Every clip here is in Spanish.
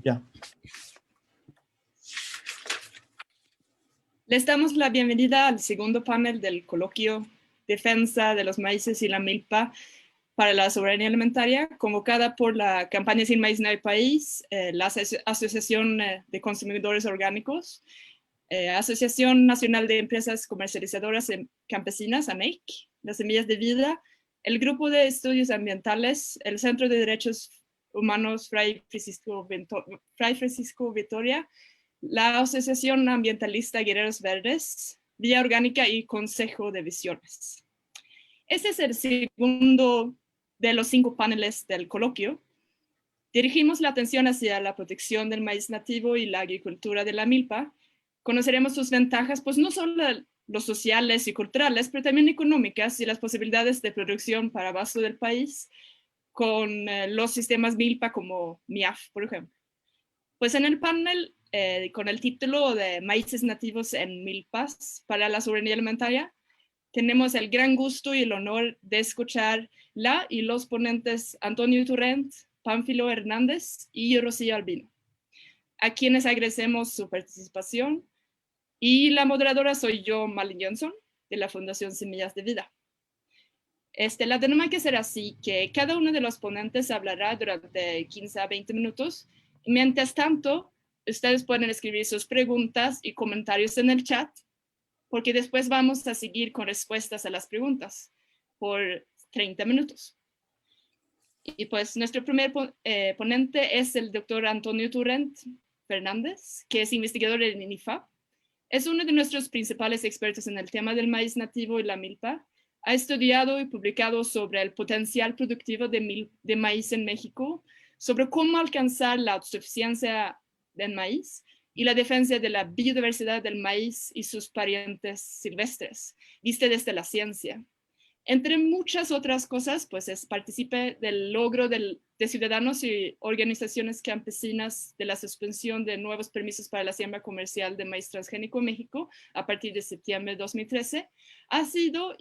Ya. Les damos la bienvenida al segundo panel del coloquio Defensa de los maíces y la milpa para la soberanía alimentaria, convocada por la campaña Sin Maíz No Hay País, la Asociación de Consumidores Orgánicos, Asociación Nacional de Empresas Comercializadoras Campesinas, ANEC, Las Semillas de Vida, el Grupo de Estudios Ambientales, el Centro de Derechos Humanos Fray Francisco Vitoria, la Asociación Ambientalista Guerreros Verdes, Vía Orgánica y Consejo de Visiones. Este es el segundo de los 5 paneles del coloquio. Dirigimos la atención hacia la protección del maíz nativo y la agricultura de la milpa. Conoceremos sus ventajas, pues no solo los sociales y culturales, pero también económicas y las posibilidades de producción para abasto del país con los sistemas milpa como MIAF, por ejemplo. Pues en el panel, con el título de Maíces nativos en milpas para la soberanía alimentaria, tenemos el gran gusto y el honor de escuchar la y los ponentes Antonio Turrent, Pánfilo Hernández y Rocío Albino, a quienes agradecemos su participación. Y la moderadora soy yo, Malin Johnson, de la Fundación Semillas de Vida. La dinámica será así, que cada uno de los ponentes hablará durante 15 a 20 minutos. Y mientras tanto, ustedes pueden escribir sus preguntas y comentarios en el chat, porque después vamos a seguir con respuestas a las preguntas por 30 minutos. Y pues nuestro primer ponente es el doctor Antonio Turrent Fernández, que es investigador en INIFAP. Es uno de nuestros principales expertos en el tema del maíz nativo y la milpa. Ha estudiado y publicado sobre el potencial productivo de maíz en México, sobre cómo alcanzar la autosuficiencia del maíz y la defensa de la biodiversidad del maíz y sus parientes silvestres, vista desde la ciencia. Entre muchas otras cosas, pues es partícipe del logro de ciudadanos y organizaciones campesinas de la suspensión de nuevos permisos para la siembra comercial de maíz transgénico en México a partir de septiembre de 2013. Ha sido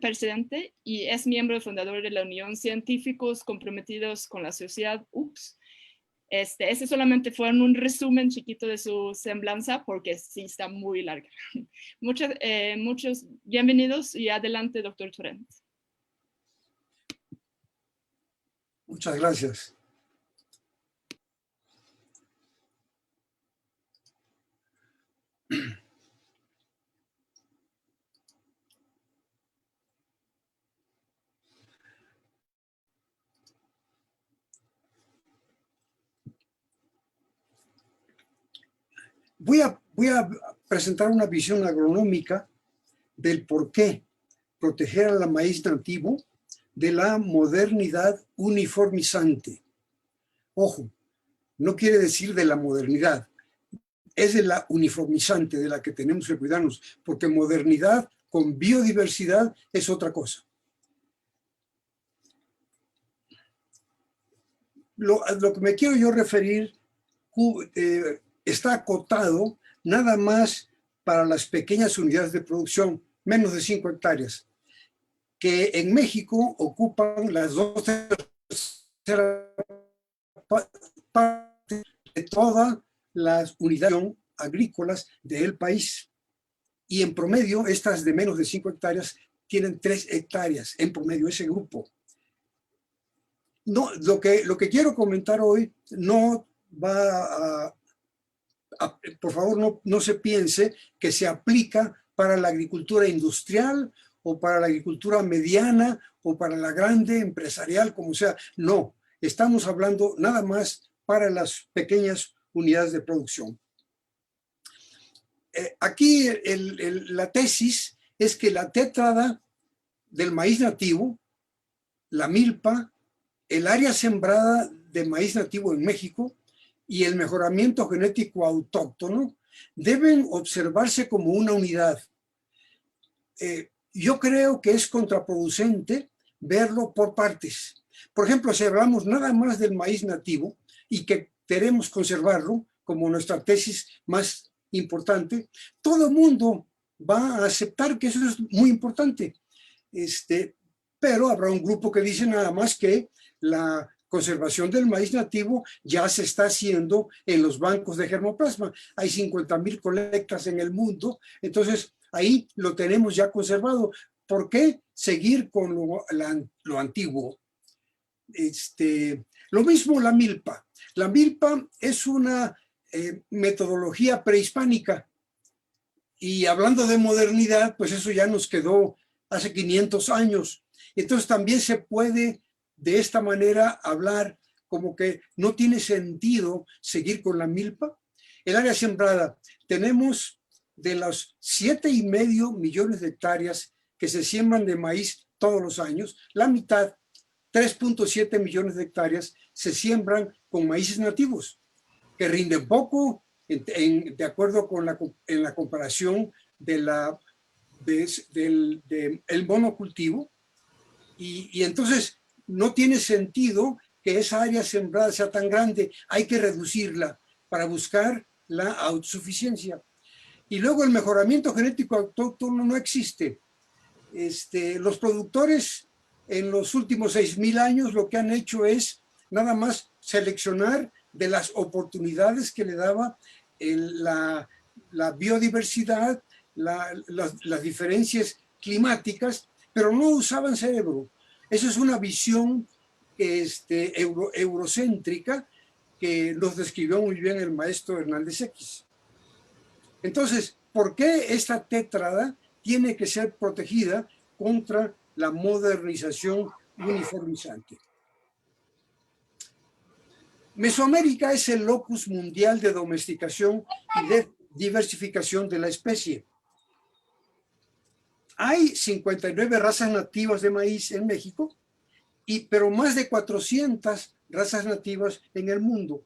presidente y es miembro fundador de la Unión Científicos Comprometidos con la Sociedad, UPS. Ese solamente fue un resumen chiquito de su semblanza, porque sí está muy larga. Muchos bienvenidos y adelante, doctor Turrent. Muchas gracias. Voy a presentar una visión agronómica del por qué proteger al maíz nativo de la modernidad uniformizante. Ojo, no quiere decir de la modernidad, es de la uniformizante de la que tenemos que cuidarnos, porque modernidad con biodiversidad es otra cosa. Lo que me quiero yo referir está acotado nada más para las pequeñas unidades de producción, menos de 5 hectáreas, que en México ocupan las 2 terceras partes de todas las unidades agrícolas del país. Y en promedio, estas de menos de 5 hectáreas tienen 3 hectáreas en promedio, ese grupo. No, lo que quiero comentar hoy no va por favor, no se piense que se aplica para la agricultura industrial o para la agricultura mediana o para la grande empresarial, como sea. No, estamos hablando nada más para las pequeñas unidades de producción. Aquí la tesis es que la tétrada del maíz nativo, la milpa, el área sembrada de maíz nativo en México y el mejoramiento genético autóctono deben observarse como una unidad. Yo creo que es contraproducente verlo por partes. Por ejemplo, si hablamos nada más del maíz nativo y que queremos conservarlo como nuestra tesis más importante, todo el mundo va a aceptar que eso es muy importante. Pero habrá un grupo que dice nada más que la conservación del maíz nativo ya se está haciendo en los bancos de germoplasma. Hay 50,000 colectas en el mundo, entonces ahí lo tenemos ya conservado. ¿Por qué seguir con lo antiguo? Lo mismo la milpa. La milpa es una metodología prehispánica. Y hablando de modernidad, pues eso ya nos quedó hace 500 años. Entonces también se puede de esta manera hablar como que no tiene sentido seguir con la milpa. El área sembrada, tenemos de los 7,5 millones de hectáreas que se siembran de maíz todos los años, la mitad, 3,7 millones de hectáreas, se siembran con maíces nativos, que rinden poco, de acuerdo con en la comparación del monocultivo, y entonces no tiene sentido que esa área sembrada sea tan grande, hay que reducirla para buscar la autosuficiencia. Y luego el mejoramiento genético autóctono no existe. Los productores en los últimos 6,000 años lo que han hecho es nada más seleccionar de las oportunidades que le daba la biodiversidad, las diferencias climáticas, pero no usaban cerebro. Esa es una visión eurocéntrica que nos describió muy bien el maestro Hernández X. Entonces, ¿por qué esta tétrada tiene que ser protegida contra la modernización uniformizante? Mesoamérica es el locus mundial de domesticación y de diversificación de la especie. Hay 59 razas nativas de maíz en México, pero más de 400 razas nativas en el mundo.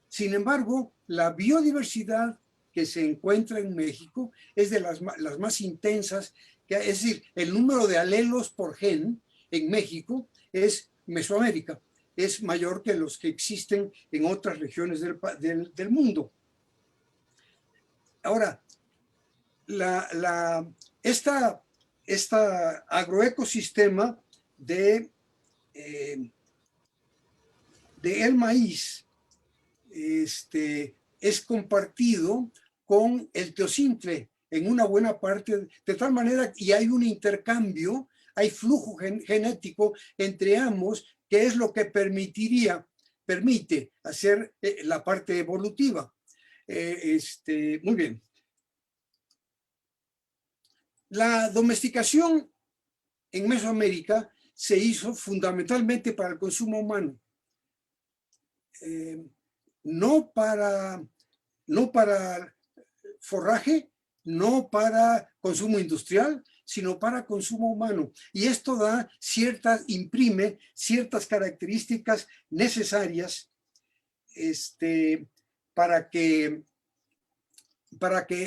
Sin embargo, la biodiversidad que se encuentra en México es de las más intensas, es decir, el número de alelos por gen en México es Mesoamérica, es mayor que los que existen en otras regiones del mundo. Ahora, esta agroecosistema de el maíz es compartido con el teocintle en una buena parte, de tal manera y hay un intercambio, hay flujo genético entre ambos, que es lo que permite hacer la parte evolutiva. Muy bien. La domesticación en Mesoamérica se hizo fundamentalmente para el consumo humano. No para forraje, no para consumo industrial, sino para consumo humano. Y esto imprime ciertas características necesarias para que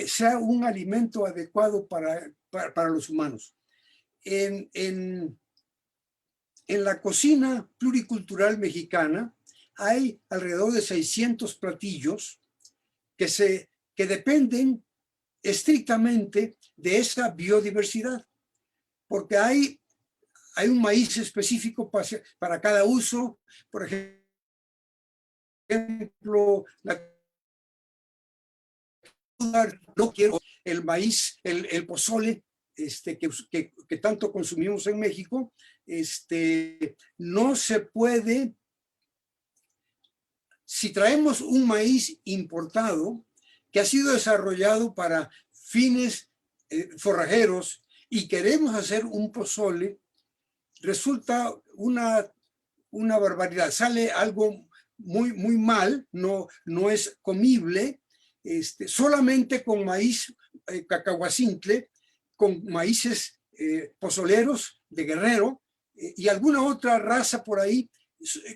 sea un alimento adecuado para los humanos. En la cocina pluricultural mexicana hay alrededor de 600 platillos que dependen estrictamente de esa biodiversidad, porque hay un maíz específico para cada uso. Por ejemplo, no quiero el maíz, el pozole, que tanto consumimos en México, no se puede. Si traemos un maíz importado que ha sido desarrollado para fines forrajeros y queremos hacer un pozole, resulta una barbaridad. Sale algo muy, muy mal, no es comible, solamente con maíz cacahuacintle, con maíces pozoleros de Guerrero y alguna otra raza por ahí,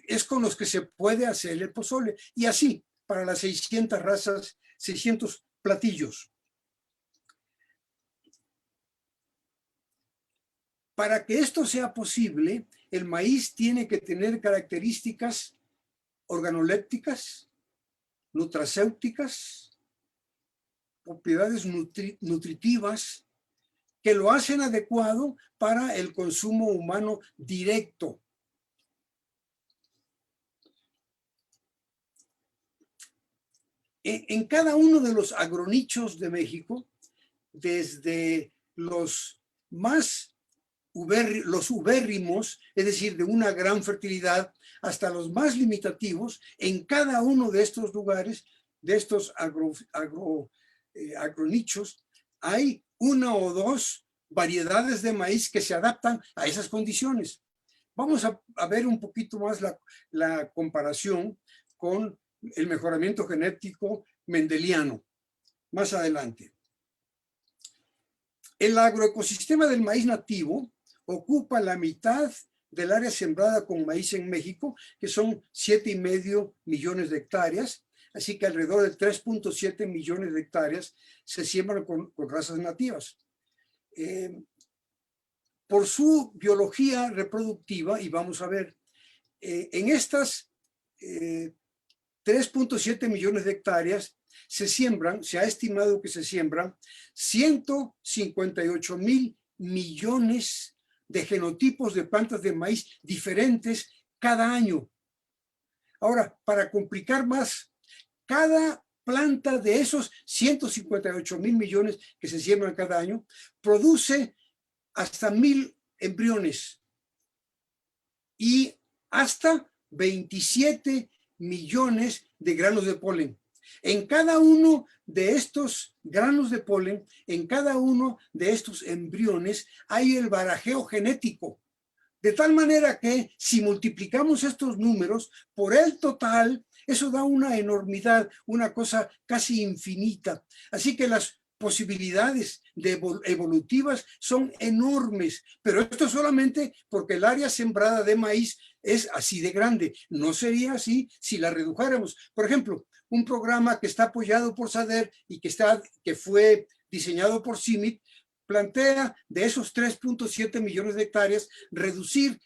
es con los que se puede hacer el pozole. Y así, para las 600 razas, 600 platillos. Para que esto sea posible, el maíz tiene que tener características organolépticas, nutracéuticas, propiedades nutritivas, que lo hacen adecuado para el consumo humano directo. En cada uno de los agronichos de México, desde los más los ubérrimos, es decir, de una gran fertilidad, hasta los más limitativos, en cada uno de estos lugares, de estos agronichos, hay una o dos variedades de maíz que se adaptan a esas condiciones. Vamos a ver un poquito más la comparación con el mejoramiento genético mendeliano más adelante. El agroecosistema del maíz nativo ocupa la mitad del área sembrada con maíz en México, que son 7,5 millones de hectáreas, así que alrededor de 3,7 millones de hectáreas se siembran con razas nativas. Por su biología reproductiva, y vamos a ver, en estas 3,7 millones de hectáreas se ha estimado que se siembran 158,000 millones de genotipos de plantas de maíz diferentes cada año. Ahora, para complicar más, cada planta de esos 158,000 millones que se siembran cada año produce hasta 1,000 embriones y hasta 27 millones de granos de polen. En cada uno de estos granos de polen, en cada uno de estos embriones, hay el barajeo genético. De tal manera que si multiplicamos estos números por el total, eso da una enormidad, una cosa casi infinita. Así que las posibilidades evolutivas son enormes, pero esto solamente porque el área sembrada de maíz es así de grande. No sería así si la redujéramos. Por ejemplo, un programa que está apoyado por SADER y que fue diseñado por CIMIT, plantea de esos 3,7 millones de hectáreas reducir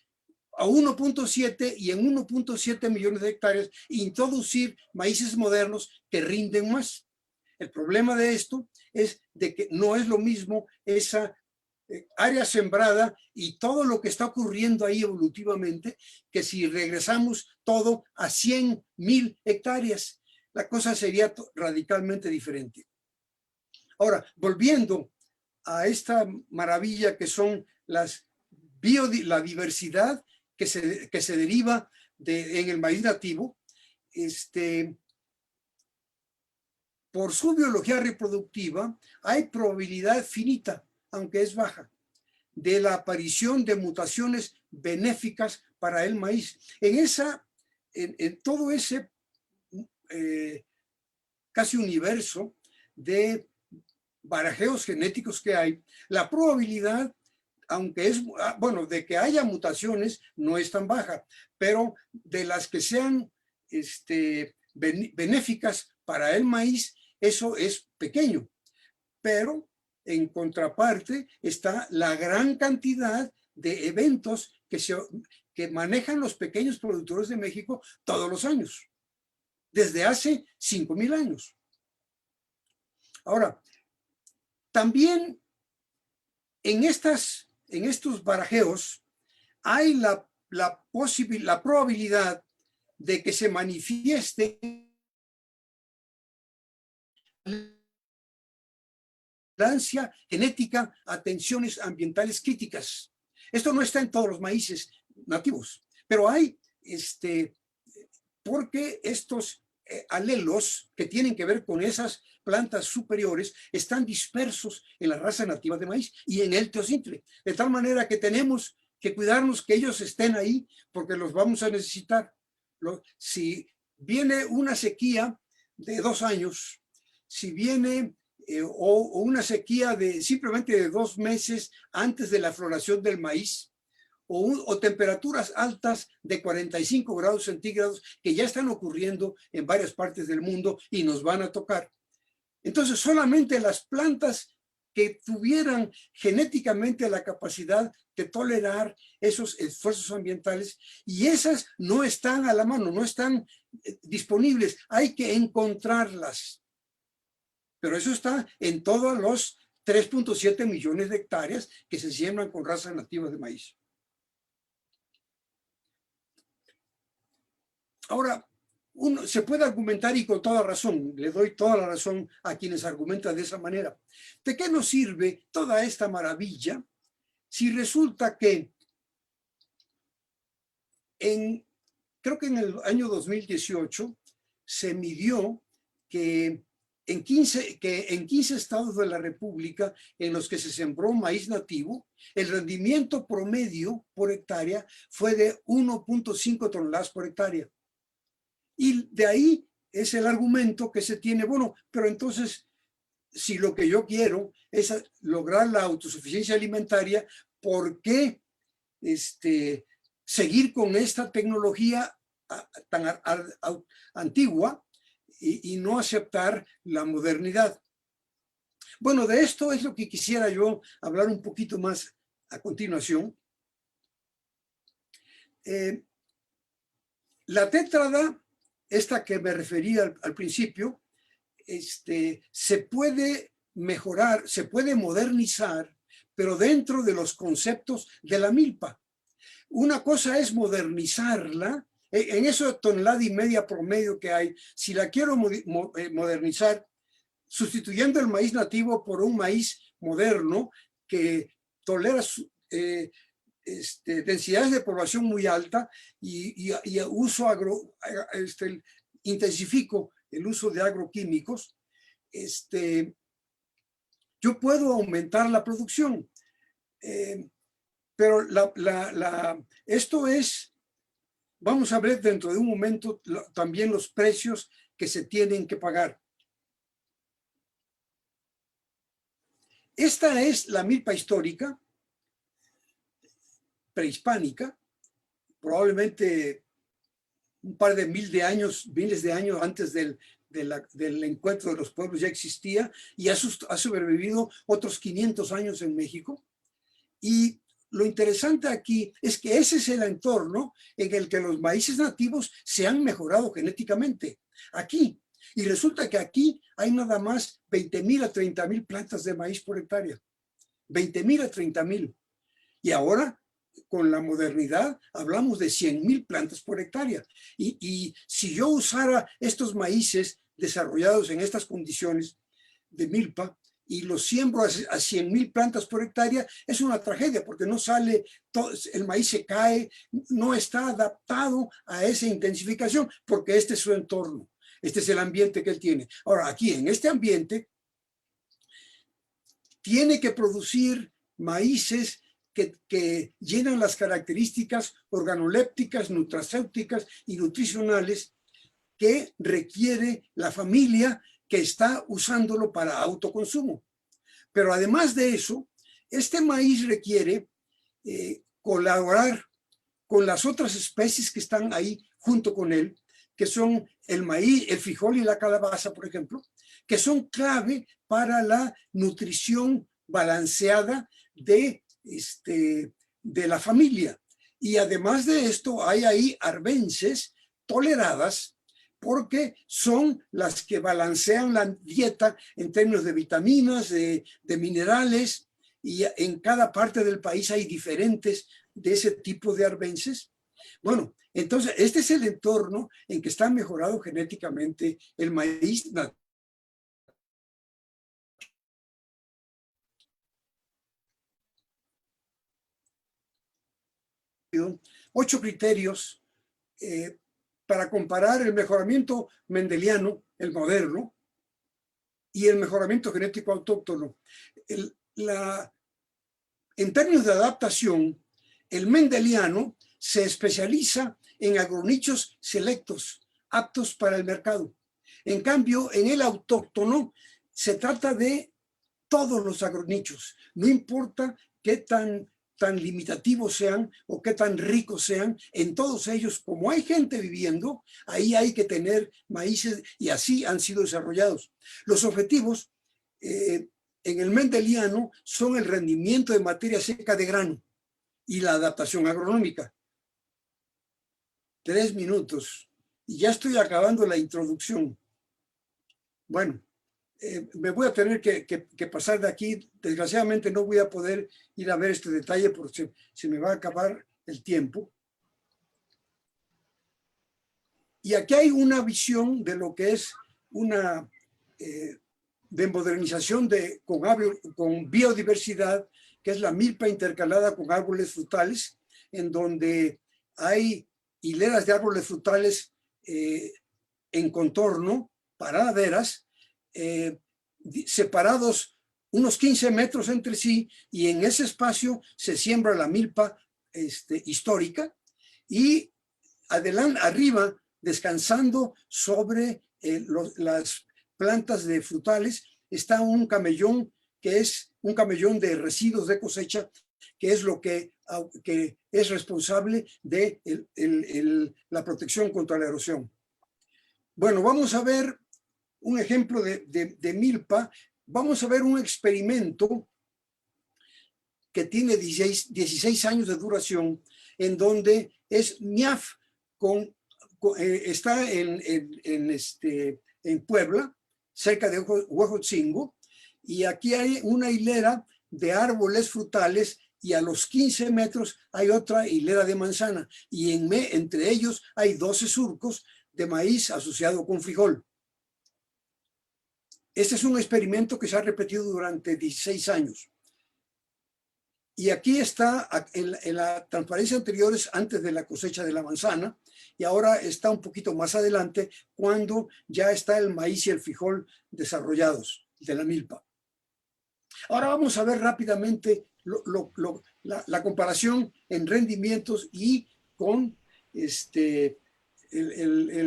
a 1,7 y en 1,7 millones de hectáreas introducir maíces modernos que rinden más. El problema de esto es de que no es lo mismo esa área sembrada y todo lo que está ocurriendo ahí evolutivamente que si regresamos todo a 100,000 hectáreas. La cosa sería radicalmente diferente. Ahora, volviendo a esta maravilla que son la diversidad que se deriva en el maíz nativo, por su biología reproductiva, hay probabilidad finita, aunque es baja, de la aparición de mutaciones benéficas para el maíz. En todo ese casi universo de barajeos genéticos que hay, la probabilidad, aunque es, bueno, de que haya mutaciones no es tan baja, pero de las que sean benéficas para el maíz, eso es pequeño. Pero en contraparte está la gran cantidad de eventos que manejan los pequeños productores de México todos los años, desde hace 5,000 años. Ahora, también en estos barajeos hay la probabilidad de que se manifieste tolerancia genética a tensiones ambientales críticas. Esto no está en todos los maíces nativos, pero hay, porque estos alelos que tienen que ver con esas plantas superiores están dispersos en las razas nativas de maíz y en el teocintle, de tal manera que tenemos que cuidarnos que ellos estén ahí porque los vamos a necesitar. Si viene una sequía de 2 años, si viene o una sequía simplemente de 2 meses antes de la floración del maíz, o temperaturas altas de 45 grados centígrados que ya están ocurriendo en varias partes del mundo y nos van a tocar. Entonces, solamente las plantas que tuvieran genéticamente la capacidad de tolerar esos esfuerzos ambientales, y esas no están a la mano, no están disponibles, hay que encontrarlas. Pero eso está en todos los 3,7 millones de hectáreas que se siembran con razas nativas de maíz. Ahora, se puede argumentar, y con toda razón, le doy toda la razón a quienes argumentan de esa manera. ¿De qué nos sirve toda esta maravilla si resulta que creo que en el año 2018 se midió que en 15 estados de la República en los que se sembró maíz nativo, el rendimiento promedio por hectárea fue de 1.5 toneladas por hectárea? Y de ahí es el argumento que se tiene, bueno, pero entonces, si lo que yo quiero es lograr la autosuficiencia alimentaria, ¿por qué seguir con esta tecnología tan antigua y no aceptar la modernidad? Bueno, de esto es lo que quisiera yo hablar un poquito más a continuación. La tétrada, esta que me refería al principio, se puede mejorar, se puede modernizar, pero dentro de los conceptos de la milpa. Una cosa es modernizarla, en eso de tonelada y media promedio que hay, si la quiero modernizar, sustituyendo el maíz nativo por un maíz moderno que tolera densidades de población muy alta y uso intensifico el uso de agroquímicos, yo puedo aumentar la producción. Pero esto es, vamos a ver dentro de un momento también los precios que se tienen que pagar. Esta es la milpa histórica, prehispánica, probablemente un par de miles de años antes del encuentro de los pueblos ya existía, y ha sobrevivido otros 500 años en México. Y lo interesante aquí es que ese es el entorno en el que los maíces nativos se han mejorado genéticamente. Aquí. Y resulta que aquí hay nada más 20,000 a 30,000 plantas de maíz por hectárea. 20,000 a 30,000. Y ahora, con la modernidad, hablamos de 100,000 plantas por hectárea. Y si yo usara estos maíces desarrollados en estas condiciones de milpa y los siembro a 100,000 plantas por hectárea, es una tragedia porque no sale, el maíz se cae, no está adaptado a esa intensificación porque este es su entorno, este es el ambiente que él tiene. Ahora, aquí en este ambiente, tiene que producir maíces que llenan las características organolépticas, nutracéuticas y nutricionales que requiere la familia que está usándolo para autoconsumo. Pero además de eso, este maíz requiere colaborar con las otras especies que están ahí junto con él, que son el maíz, el frijol y la calabaza, por ejemplo, que son clave para la nutrición balanceada de la familia. Y además de esto, hay ahí arbences toleradas porque son las que balancean la dieta en términos de vitaminas, de minerales, y en cada parte del país hay diferentes de ese tipo de arbences. Bueno, entonces este es el entorno en que está mejorado genéticamente el maíz nativo. 8 criterios para comparar el mejoramiento mendeliano, el moderno, y el mejoramiento genético autóctono. En términos de adaptación, el mendeliano se especializa en agronichos selectos, aptos para el mercado. En cambio, en el autóctono se trata de todos los agronichos, no importa qué tan limitativos sean o qué tan ricos sean, en todos ellos, como hay gente viviendo, ahí hay que tener maíces y así han sido desarrollados. Los objetivos en el mendeliano son el rendimiento de materia seca de grano y la adaptación agronómica. 3 minutos y ya estoy acabando la introducción. Bueno, me voy a tener que pasar de aquí. Desgraciadamente no voy a poder ir a ver este detalle porque se me va a acabar el tiempo. Y aquí hay una visión de lo que es una de modernización con biodiversidad, que es la milpa intercalada con árboles frutales, en donde hay hileras de árboles frutales en contorno, paraderas, separados unos 15 metros entre sí, y en ese espacio se siembra la milpa histórica, y arriba, descansando sobre las plantas de frutales, está un camellón, que es un camellón de residuos de cosecha, que es lo que es responsable de la protección contra la erosión. Bueno, vamos a ver un ejemplo de milpa. Vamos a ver un experimento que tiene 16 años de duración, en donde es MIAF, está en Puebla, cerca de Huejotzingo, y aquí hay una hilera de árboles frutales, y a los 15 metros hay otra hilera de manzana, y entre ellos hay 12 surcos de maíz asociado con frijol. Este es un experimento que se ha repetido durante 16 años. Y aquí está, en la transparencia anterior es antes de la cosecha de la manzana, y ahora está un poquito más adelante, cuando ya está el maíz y el frijol desarrollados de la milpa. Ahora vamos a ver rápidamente la comparación en rendimientos y con el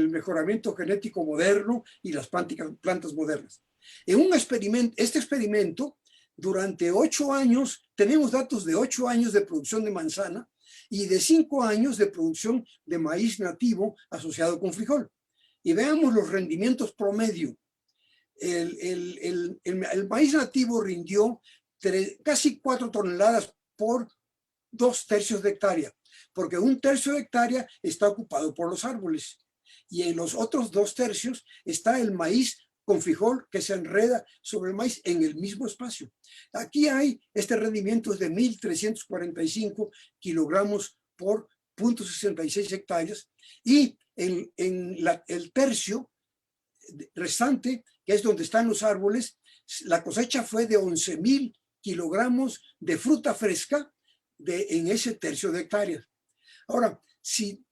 mejoramiento genético moderno y las plantas modernas. En este experimento, durante 8 años, tenemos datos de 8 años de producción de manzana y de 5 años de producción de maíz nativo asociado con frijol. Y veamos los rendimientos promedio. El maíz nativo rindió casi 4 toneladas por 2/3 de hectárea, porque 1/3 de hectárea está ocupado por los árboles, y en los otros 2/3 está el maíz con frijol que se enreda sobre el maíz en el mismo espacio. Aquí hay este rendimiento es de 1.345 kilogramos por 0.66 hectáreas, y el tercio restante, que es donde están los árboles, la cosecha fue de 11.000 kilogramos de fruta fresca en ese tercio de hectáreas. Ahora, si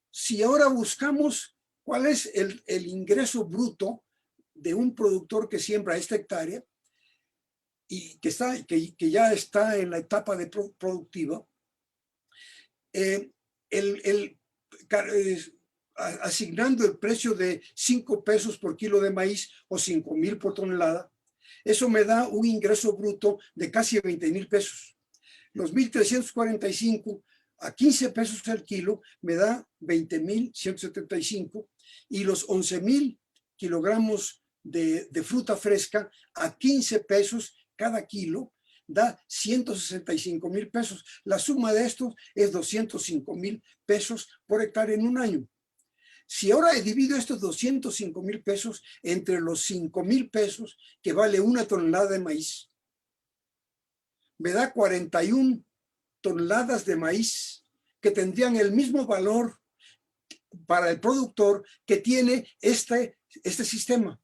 ahora buscamos cuál es el ingreso bruto de un productor que siembra esta hectárea y que ya está en la etapa productiva, asignando el precio de 5 pesos por kilo de maíz o 5,000 por tonelada, eso me da un ingreso bruto de casi 20,000 pesos. Los 1.345 a 15 pesos al kilo me da 20,175, y los 11,000 kilogramos de fruta fresca a 15 pesos cada kilo da 165,000 pesos. La suma de estos es 205,000 pesos por hectárea en un año. Si ahora divido estos 205,000 pesos entre los 5,000 pesos que vale una tonelada de maíz, me da 41 toneladas de maíz que tendrían el mismo valor para el productor que tiene este sistema.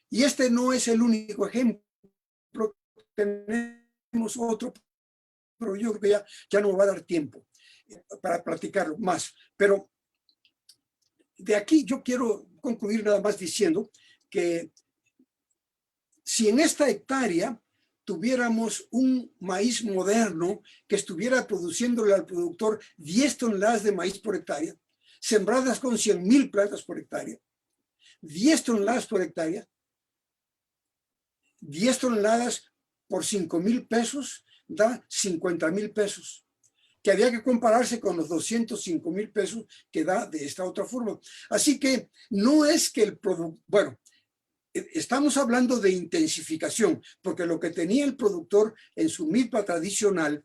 Y este no es el único ejemplo. Tenemos otro, pero yo creo que ya no me va a dar tiempo para platicarlo más. Pero de aquí yo quiero concluir nada más diciendo que si en esta hectárea tuviéramos un maíz moderno que estuviera produciéndole al productor 10 toneladas de maíz por hectárea, sembradas con 100,000 plantas por hectárea, 10 toneladas por hectárea, 10 toneladas por 5,000 pesos da 50,000 pesos, que había que compararse con los 205,000 pesos que da de esta otra forma. Así que no es que el producto, bueno, estamos hablando de intensificación, porque lo que tenía el productor en su milpa tradicional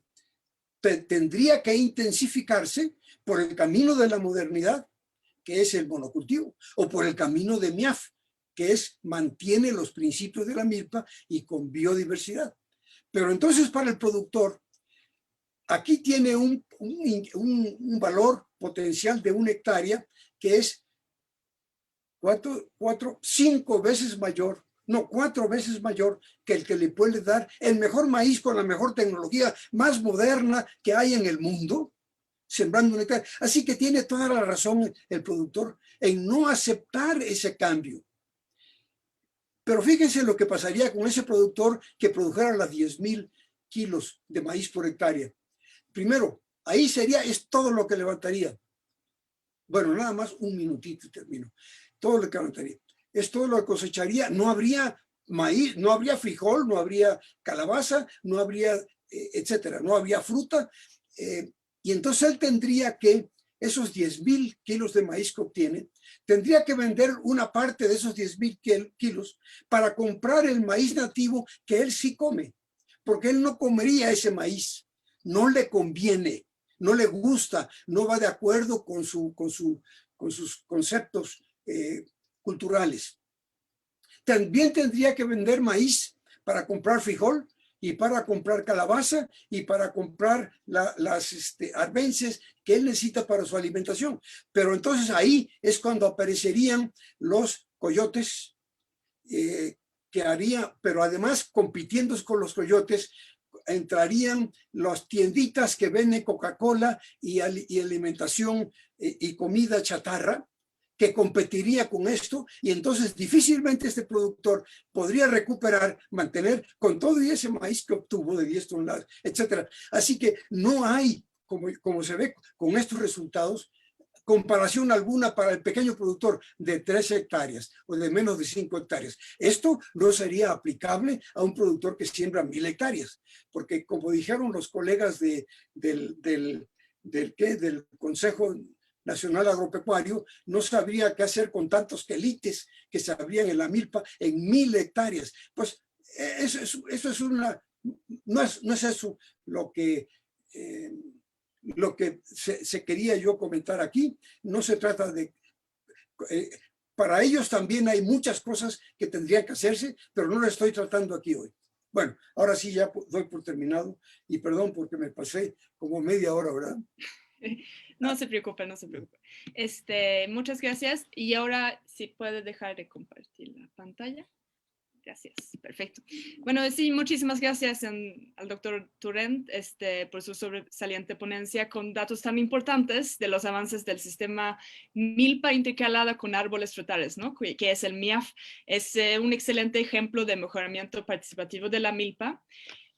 tendría que intensificarse por el camino de la modernidad, que es el monocultivo, o por el camino de MIAF, que mantiene los principios de la milpa y con biodiversidad. Pero entonces para el productor, aquí tiene un valor potencial de 1 hectárea que es 5 veces mayor, no, 4 veces mayor que el que le puede dar el mejor maíz con la mejor tecnología más moderna que hay en el mundo, sembrando un hectárea. Así que tiene toda la razón el productor en no aceptar ese cambio. Pero fíjense lo que pasaría con ese productor que produjera las 10,000 kilos de maíz por hectárea. Primero, ahí es todo lo que levantaría. Bueno, nada más un minutito y termino. Todo lo que levantaría. Es todo lo que cosecharía. No habría maíz, no habría frijol, no habría calabaza, no habría, etcétera. No habría fruta. Y entonces él tendría que, esos 10,000 kilos de maíz que obtiene, tendría que vender una parte de esos 10,000 kilos para comprar el maíz nativo que él sí come, porque él no comería ese maíz, no le conviene, no le gusta, no va de acuerdo con sus conceptos culturales. También tendría que vender maíz para comprar frijol y para comprar calabaza y para comprar las arbences que él necesita para su alimentación. Pero entonces ahí es cuando aparecerían los coyotes que haría, pero además compitiendo con los coyotes, entrarían las tienditas que venden Coca-Cola y alimentación y comida chatarra, que competiría con esto, y entonces difícilmente este productor podría recuperar, mantener con todo y ese maíz que obtuvo de 10 toneladas, etcétera. Así que no hay, como se ve con estos resultados, comparación alguna para el pequeño productor de 3 hectáreas o de menos de 5 hectáreas. Esto no sería aplicable a un productor que siembra 1,000 hectáreas, porque como dijeron los colegas del Consejo Nacional Agropecuario, no sabría qué hacer con tantos quelites que se abrían en la milpa en 1,000 hectáreas. Pues eso es no es eso lo que se quería yo comentar aquí. No se trata de para ellos también hay muchas cosas que tendrían que hacerse, pero no lo estoy tratando aquí hoy. Bueno, ahora sí ya doy por terminado y perdón porque me pasé como media hora, ¿verdad? No se preocupe, no se preocupe. Muchas gracias. Y ahora, si puede dejar de compartir la pantalla. Gracias, perfecto. Bueno, sí, muchísimas gracias al doctor Turrent por su sobresaliente ponencia con datos tan importantes de los avances del sistema milpa intercalada con árboles frutales, ¿no? Que es el MIAF. Es un excelente ejemplo de mejoramiento participativo de la milpa.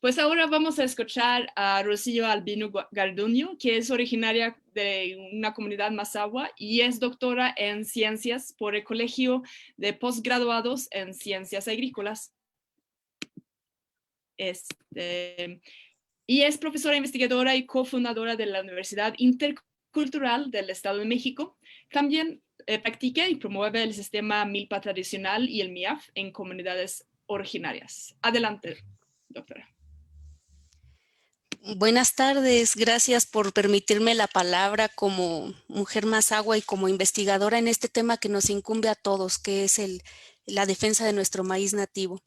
Pues ahora vamos a escuchar a Rocío Albino Garduño, que es originaria de una comunidad mazahua y es doctora en ciencias por el Colegio de Postgraduados en Ciencias Agrícolas. Y es profesora investigadora y cofundadora de la Universidad Intercultural del Estado de México. También practica y promueve el sistema milpa tradicional y el MIAF en comunidades originarias. Adelante, doctora. Buenas tardes, gracias por permitirme la palabra como mujer mazahua y como investigadora en este tema que nos incumbe a todos, que es la defensa de nuestro maíz nativo.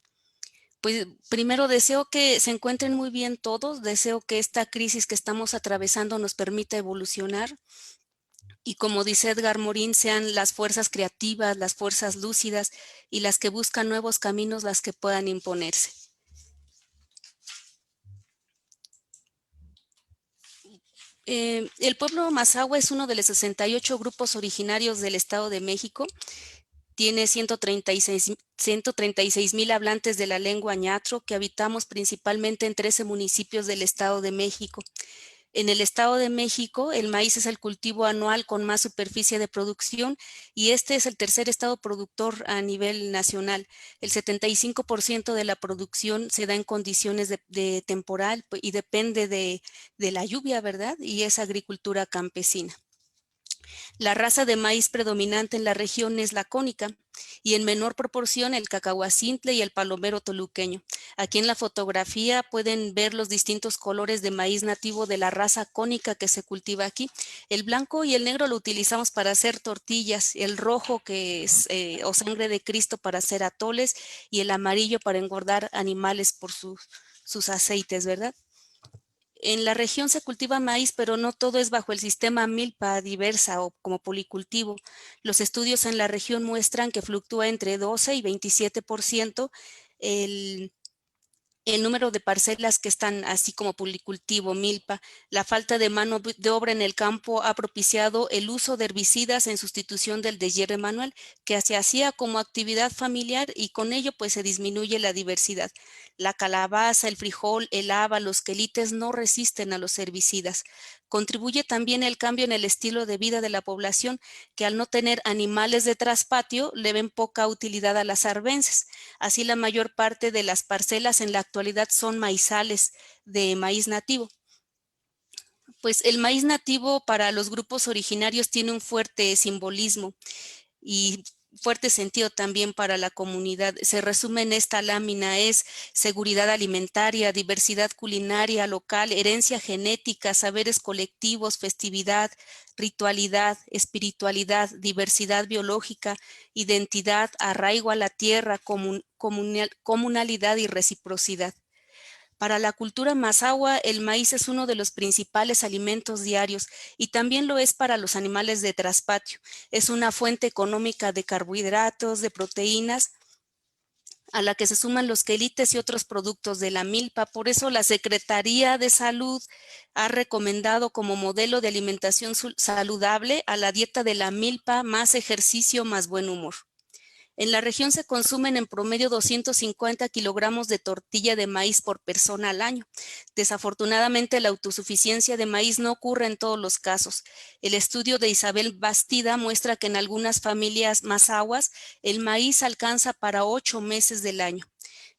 Pues primero deseo que se encuentren muy bien todos, deseo que esta crisis que estamos atravesando nos permita evolucionar y como dice Edgar Morin, sean las fuerzas creativas, las fuerzas lúcidas y las que buscan nuevos caminos las que puedan imponerse. El pueblo mazahua es uno de los 68 grupos originarios del Estado de México. Tiene 136,000 hablantes de la lengua ñatro que habitamos principalmente en 13 municipios del Estado de México. En el Estado de México, el maíz es el cultivo anual con más superficie de producción y este es el tercer estado productor a nivel nacional. El 75% de la producción se da en condiciones de temporal y depende de la lluvia, ¿verdad? Y es agricultura campesina. La raza de maíz predominante en la región es la cónica y en menor proporción el cacahuacintle y el palomero toluqueño. Aquí en la fotografía pueden ver los distintos colores de maíz nativo de la raza cónica que se cultiva aquí. El blanco y el negro lo utilizamos para hacer tortillas, el rojo que es o sangre de Cristo para hacer atoles y el amarillo para engordar animales por sus aceites, ¿verdad? En la región se cultiva maíz, pero no todo es bajo el sistema milpa diversa o como policultivo. Los estudios en la región muestran que fluctúa entre 12 y 27% el número de parcelas que están así como policultivo, milpa. La falta de mano de obra en el campo ha propiciado el uso de herbicidas en sustitución del deshierve manual, que se hacía como actividad familiar y con ello pues se disminuye la diversidad. La calabaza, el frijol, el haba, los quelites no resisten a los herbicidas. Contribuye también el cambio en el estilo de vida de la población, que al no tener animales de traspatio le ven poca utilidad a las arbences. Así la mayor parte de las parcelas en la actualidad son maizales de maíz nativo. Pues el maíz nativo para los grupos originarios tiene un fuerte simbolismo y fuerte sentido también para la comunidad. Se resume en esta lámina: es seguridad alimentaria, diversidad culinaria local, herencia genética, saberes colectivos, festividad, ritualidad, espiritualidad, diversidad biológica, identidad, arraigo a la tierra, comunalidad y reciprocidad. Para la cultura mazahua, el maíz es uno de los principales alimentos diarios y también lo es para los animales de traspatio. Es una fuente económica de carbohidratos, de proteínas, a la que se suman los quelites y otros productos de la milpa. Por eso la Secretaría de Salud ha recomendado como modelo de alimentación saludable a la dieta de la milpa, más ejercicio, más buen humor. En la región se consumen en promedio 250 kilogramos de tortilla de maíz por persona al año. Desafortunadamente, la autosuficiencia de maíz no ocurre en todos los casos. El estudio de Isabel Bastida muestra que en algunas familias mazahuas el maíz alcanza para 8 meses del año.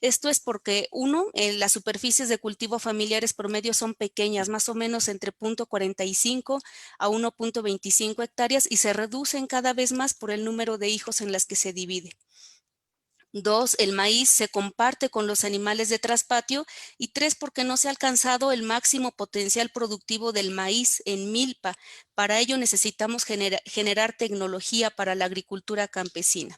Esto es porque, uno, las superficies de cultivo familiares promedio son pequeñas, más o menos entre 0.45 a 1.25 hectáreas y se reducen cada vez más por el número de hijos en las que se divide. Dos, el maíz se comparte con los animales de traspatio. Y tres, porque no se ha alcanzado el máximo potencial productivo del maíz en milpa. Para ello necesitamos generar tecnología para la agricultura campesina.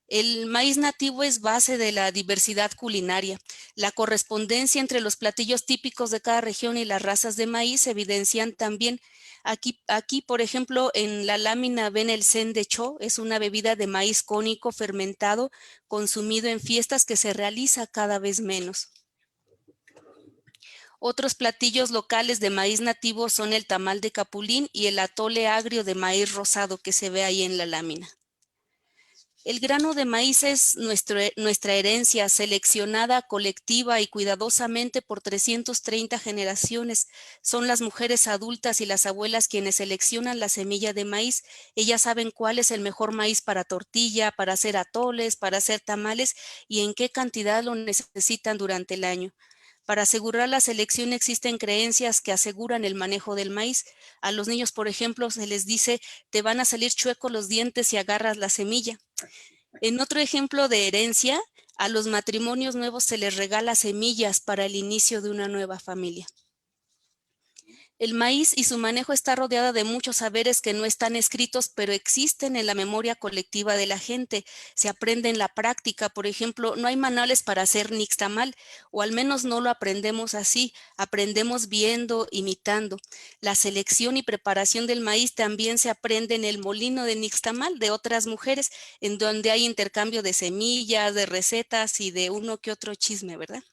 El maíz nativo es base de la diversidad culinaria. La correspondencia entre los platillos típicos de cada región y las razas de maíz se evidencian también. Aquí, por ejemplo, en la lámina ven el sen de cho, es una bebida de maíz cónico fermentado consumido en fiestas que se realiza cada vez menos. Otros platillos locales de maíz nativo son el tamal de capulín y el atole agrio de maíz rosado que se ve ahí en la lámina. El grano de maíz es nuestra herencia seleccionada colectiva y cuidadosamente por 330 generaciones. Son las mujeres adultas y las abuelas quienes seleccionan la semilla de maíz. Ellas saben cuál es el mejor maíz para tortilla, para hacer atoles, para hacer tamales y en qué cantidad lo necesitan durante el año. Para asegurar la selección existen creencias que aseguran el manejo del maíz. A los niños, por ejemplo, se les dice: te van a salir chuecos los dientes si agarras la semilla. En otro ejemplo de herencia, a los matrimonios nuevos se les regala semillas para el inicio de una nueva familia. El maíz y su manejo está rodeado de muchos saberes que no están escritos, pero existen en la memoria colectiva de la gente. Se aprende en la práctica. Por ejemplo, no hay manuales para hacer nixtamal, o al menos no lo aprendemos así. Aprendemos viendo, imitando. La selección y preparación del maíz también se aprende en el molino de nixtamal de otras mujeres, en donde hay intercambio de semillas, de recetas y de uno que otro chisme, ¿verdad?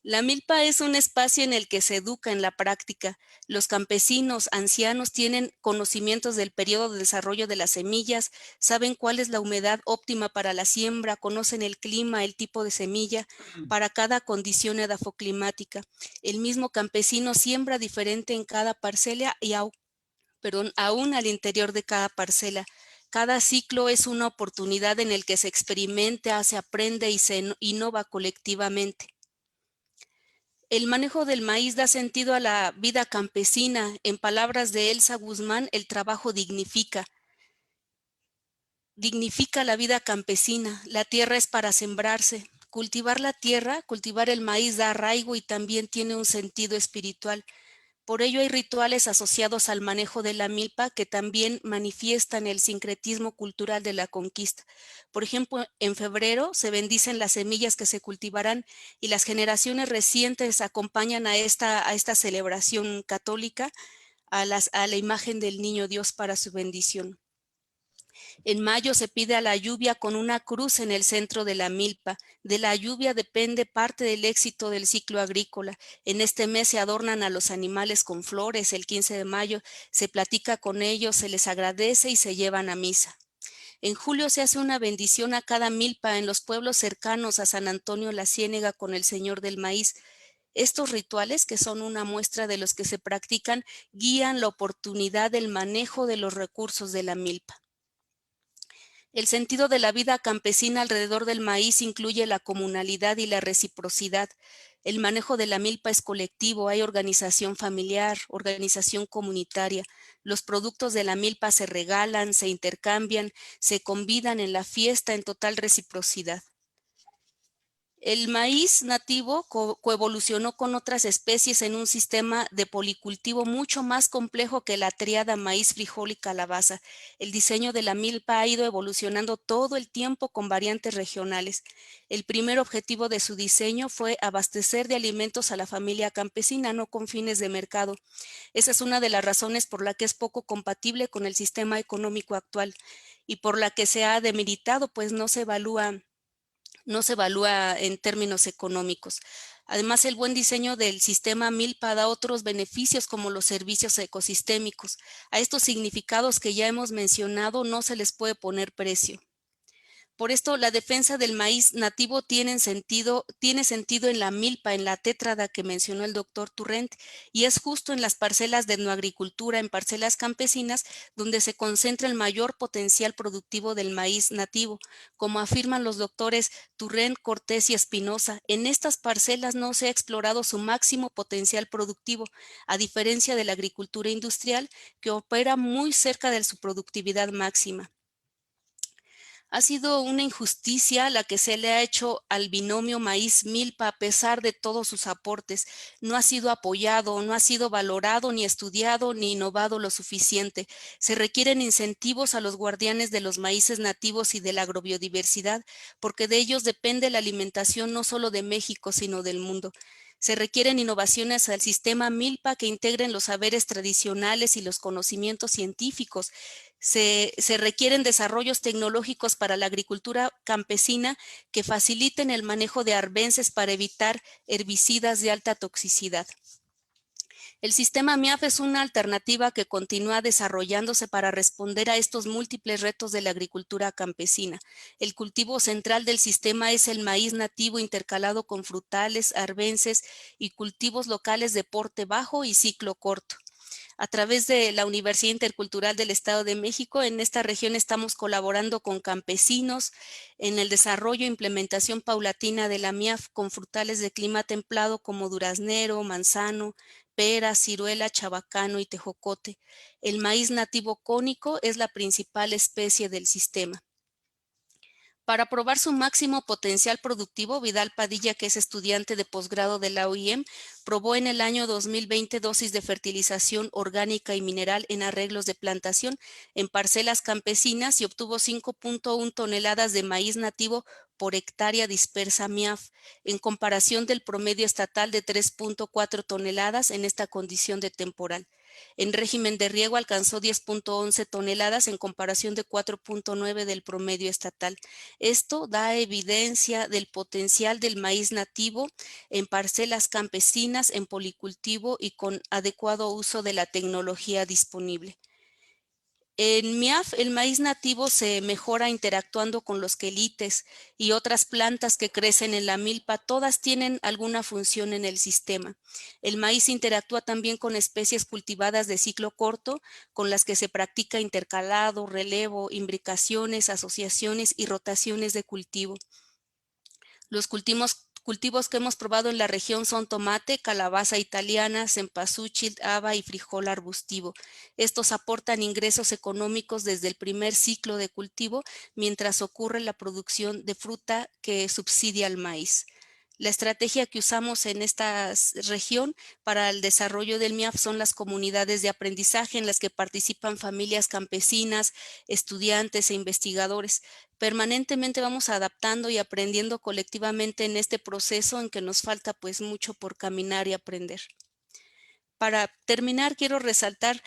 La milpa es un espacio en el que se educa en la práctica. Los campesinos ancianos tienen conocimientos del periodo de desarrollo de las semillas, saben cuál es la humedad óptima para la siembra, conocen el clima, el tipo de semilla para cada condición edafoclimática. El mismo campesino siembra diferente en cada parcela y aún al interior de cada parcela. Cada ciclo es una oportunidad en el que se experimenta, se aprende y se innova colectivamente. El manejo del maíz da sentido a la vida campesina. En palabras de Elsa Guzmán, el trabajo dignifica la vida campesina. La tierra es para sembrarse. Cultivar la tierra, cultivar el maíz da arraigo y también tiene un sentido espiritual. Por ello hay rituales asociados al manejo de la milpa que también manifiestan el sincretismo cultural de la conquista. Por ejemplo, en febrero se bendicen las semillas que se cultivarán y las generaciones recientes acompañan a esta celebración católica a la imagen del Niño Dios para su bendición. En mayo se pide a la lluvia con una cruz en el centro de la milpa. De la lluvia depende parte del éxito del ciclo agrícola. En este mes se adornan a los animales con flores. El 15 de mayo se platica con ellos, se les agradece y se llevan a misa. En julio se hace una bendición a cada milpa en los pueblos cercanos a San Antonio la Ciénega con el Señor del Maíz. Estos rituales, que son una muestra de los que se practican, guían la oportunidad del manejo de los recursos de la milpa. El sentido de la vida campesina alrededor del maíz incluye la comunalidad y la reciprocidad. El manejo de la milpa es colectivo, hay organización familiar, organización comunitaria. Los productos de la milpa se regalan, se intercambian, se convidan en la fiesta en total reciprocidad. El maíz nativo coevolucionó con otras especies en un sistema de policultivo mucho más complejo que la tríada maíz, frijol y calabaza. El diseño de la milpa ha ido evolucionando todo el tiempo con variantes regionales. El primer objetivo de su diseño fue abastecer de alimentos a la familia campesina, no con fines de mercado. Esa es una de las razones por la que es poco compatible con el sistema económico actual y por la que se ha demeritado, pues no se evalúa en términos económicos. Además, el buen diseño del sistema milpa da otros beneficios como los servicios ecosistémicos. A estos significados que ya hemos mencionado no se les puede poner precio. Por esto, la defensa del maíz nativo tiene sentido en la milpa, en la tétrada que mencionó el doctor Turrent, y es justo en las parcelas de etnoagricultura, en parcelas campesinas, donde se concentra el mayor potencial productivo del maíz nativo. Como afirman los doctores Turrent, Cortés y Espinosa, en estas parcelas no se ha explorado su máximo potencial productivo, a diferencia de la agricultura industrial, que opera muy cerca de su productividad máxima. Ha sido una injusticia la que se le ha hecho al binomio maíz-milpa a pesar de todos sus aportes. No ha sido apoyado, no ha sido valorado, ni estudiado, ni innovado lo suficiente. Se requieren incentivos a los guardianes de los maíces nativos y de la agrobiodiversidad, porque de ellos depende la alimentación no solo de México, sino del mundo. Se requieren innovaciones al sistema milpa que integren los saberes tradicionales y los conocimientos científicos. Se requieren desarrollos tecnológicos para la agricultura campesina que faciliten el manejo de arbences para evitar herbicidas de alta toxicidad. El sistema MIAF es una alternativa que continúa desarrollándose para responder a estos múltiples retos de la agricultura campesina. El cultivo central del sistema es el maíz nativo intercalado con frutales, arbences y cultivos locales de porte bajo y ciclo corto. A través de la Universidad Intercultural del Estado de México, en esta región estamos colaborando con campesinos en el desarrollo e implementación paulatina de la MIAF con frutales de clima templado como duraznero, manzano, pera, ciruela, chabacano y tejocote. El maíz nativo cónico es la principal especie del sistema. Para probar su máximo potencial productivo, Vidal Padilla, que es estudiante de posgrado de la OIM, probó en el año 2020 dosis de fertilización orgánica y mineral en arreglos de plantación en parcelas campesinas y obtuvo 5.1 toneladas de maíz nativo por hectárea dispersa MIAF, en comparación del promedio estatal de 3.4 toneladas en esta condición de temporal. En régimen de riego alcanzó 10.11 toneladas en comparación de 4.9 del promedio estatal. Esto da evidencia del potencial del maíz nativo en parcelas campesinas, en policultivo y con adecuado uso de la tecnología disponible. En MIAF, el maíz nativo se mejora interactuando con los quelites y otras plantas que crecen en la milpa. Todas tienen alguna función en el sistema. El maíz interactúa también con especies cultivadas de ciclo corto, con las que se practica intercalado, relevo, imbricaciones, asociaciones y rotaciones de cultivo. Los cultivos que hemos probado en la región son tomate, calabaza italiana, cempasúchil, haba y frijol arbustivo. Estos aportan ingresos económicos desde el primer ciclo de cultivo, mientras ocurre la producción de fruta que subsidia al maíz. La estrategia que usamos en esta región para el desarrollo del MIAF son las comunidades de aprendizaje en las que participan familias campesinas, estudiantes e investigadores. Permanentemente vamos adaptando y aprendiendo colectivamente en este proceso en que nos falta pues mucho por caminar y aprender. Para terminar, quiero resaltar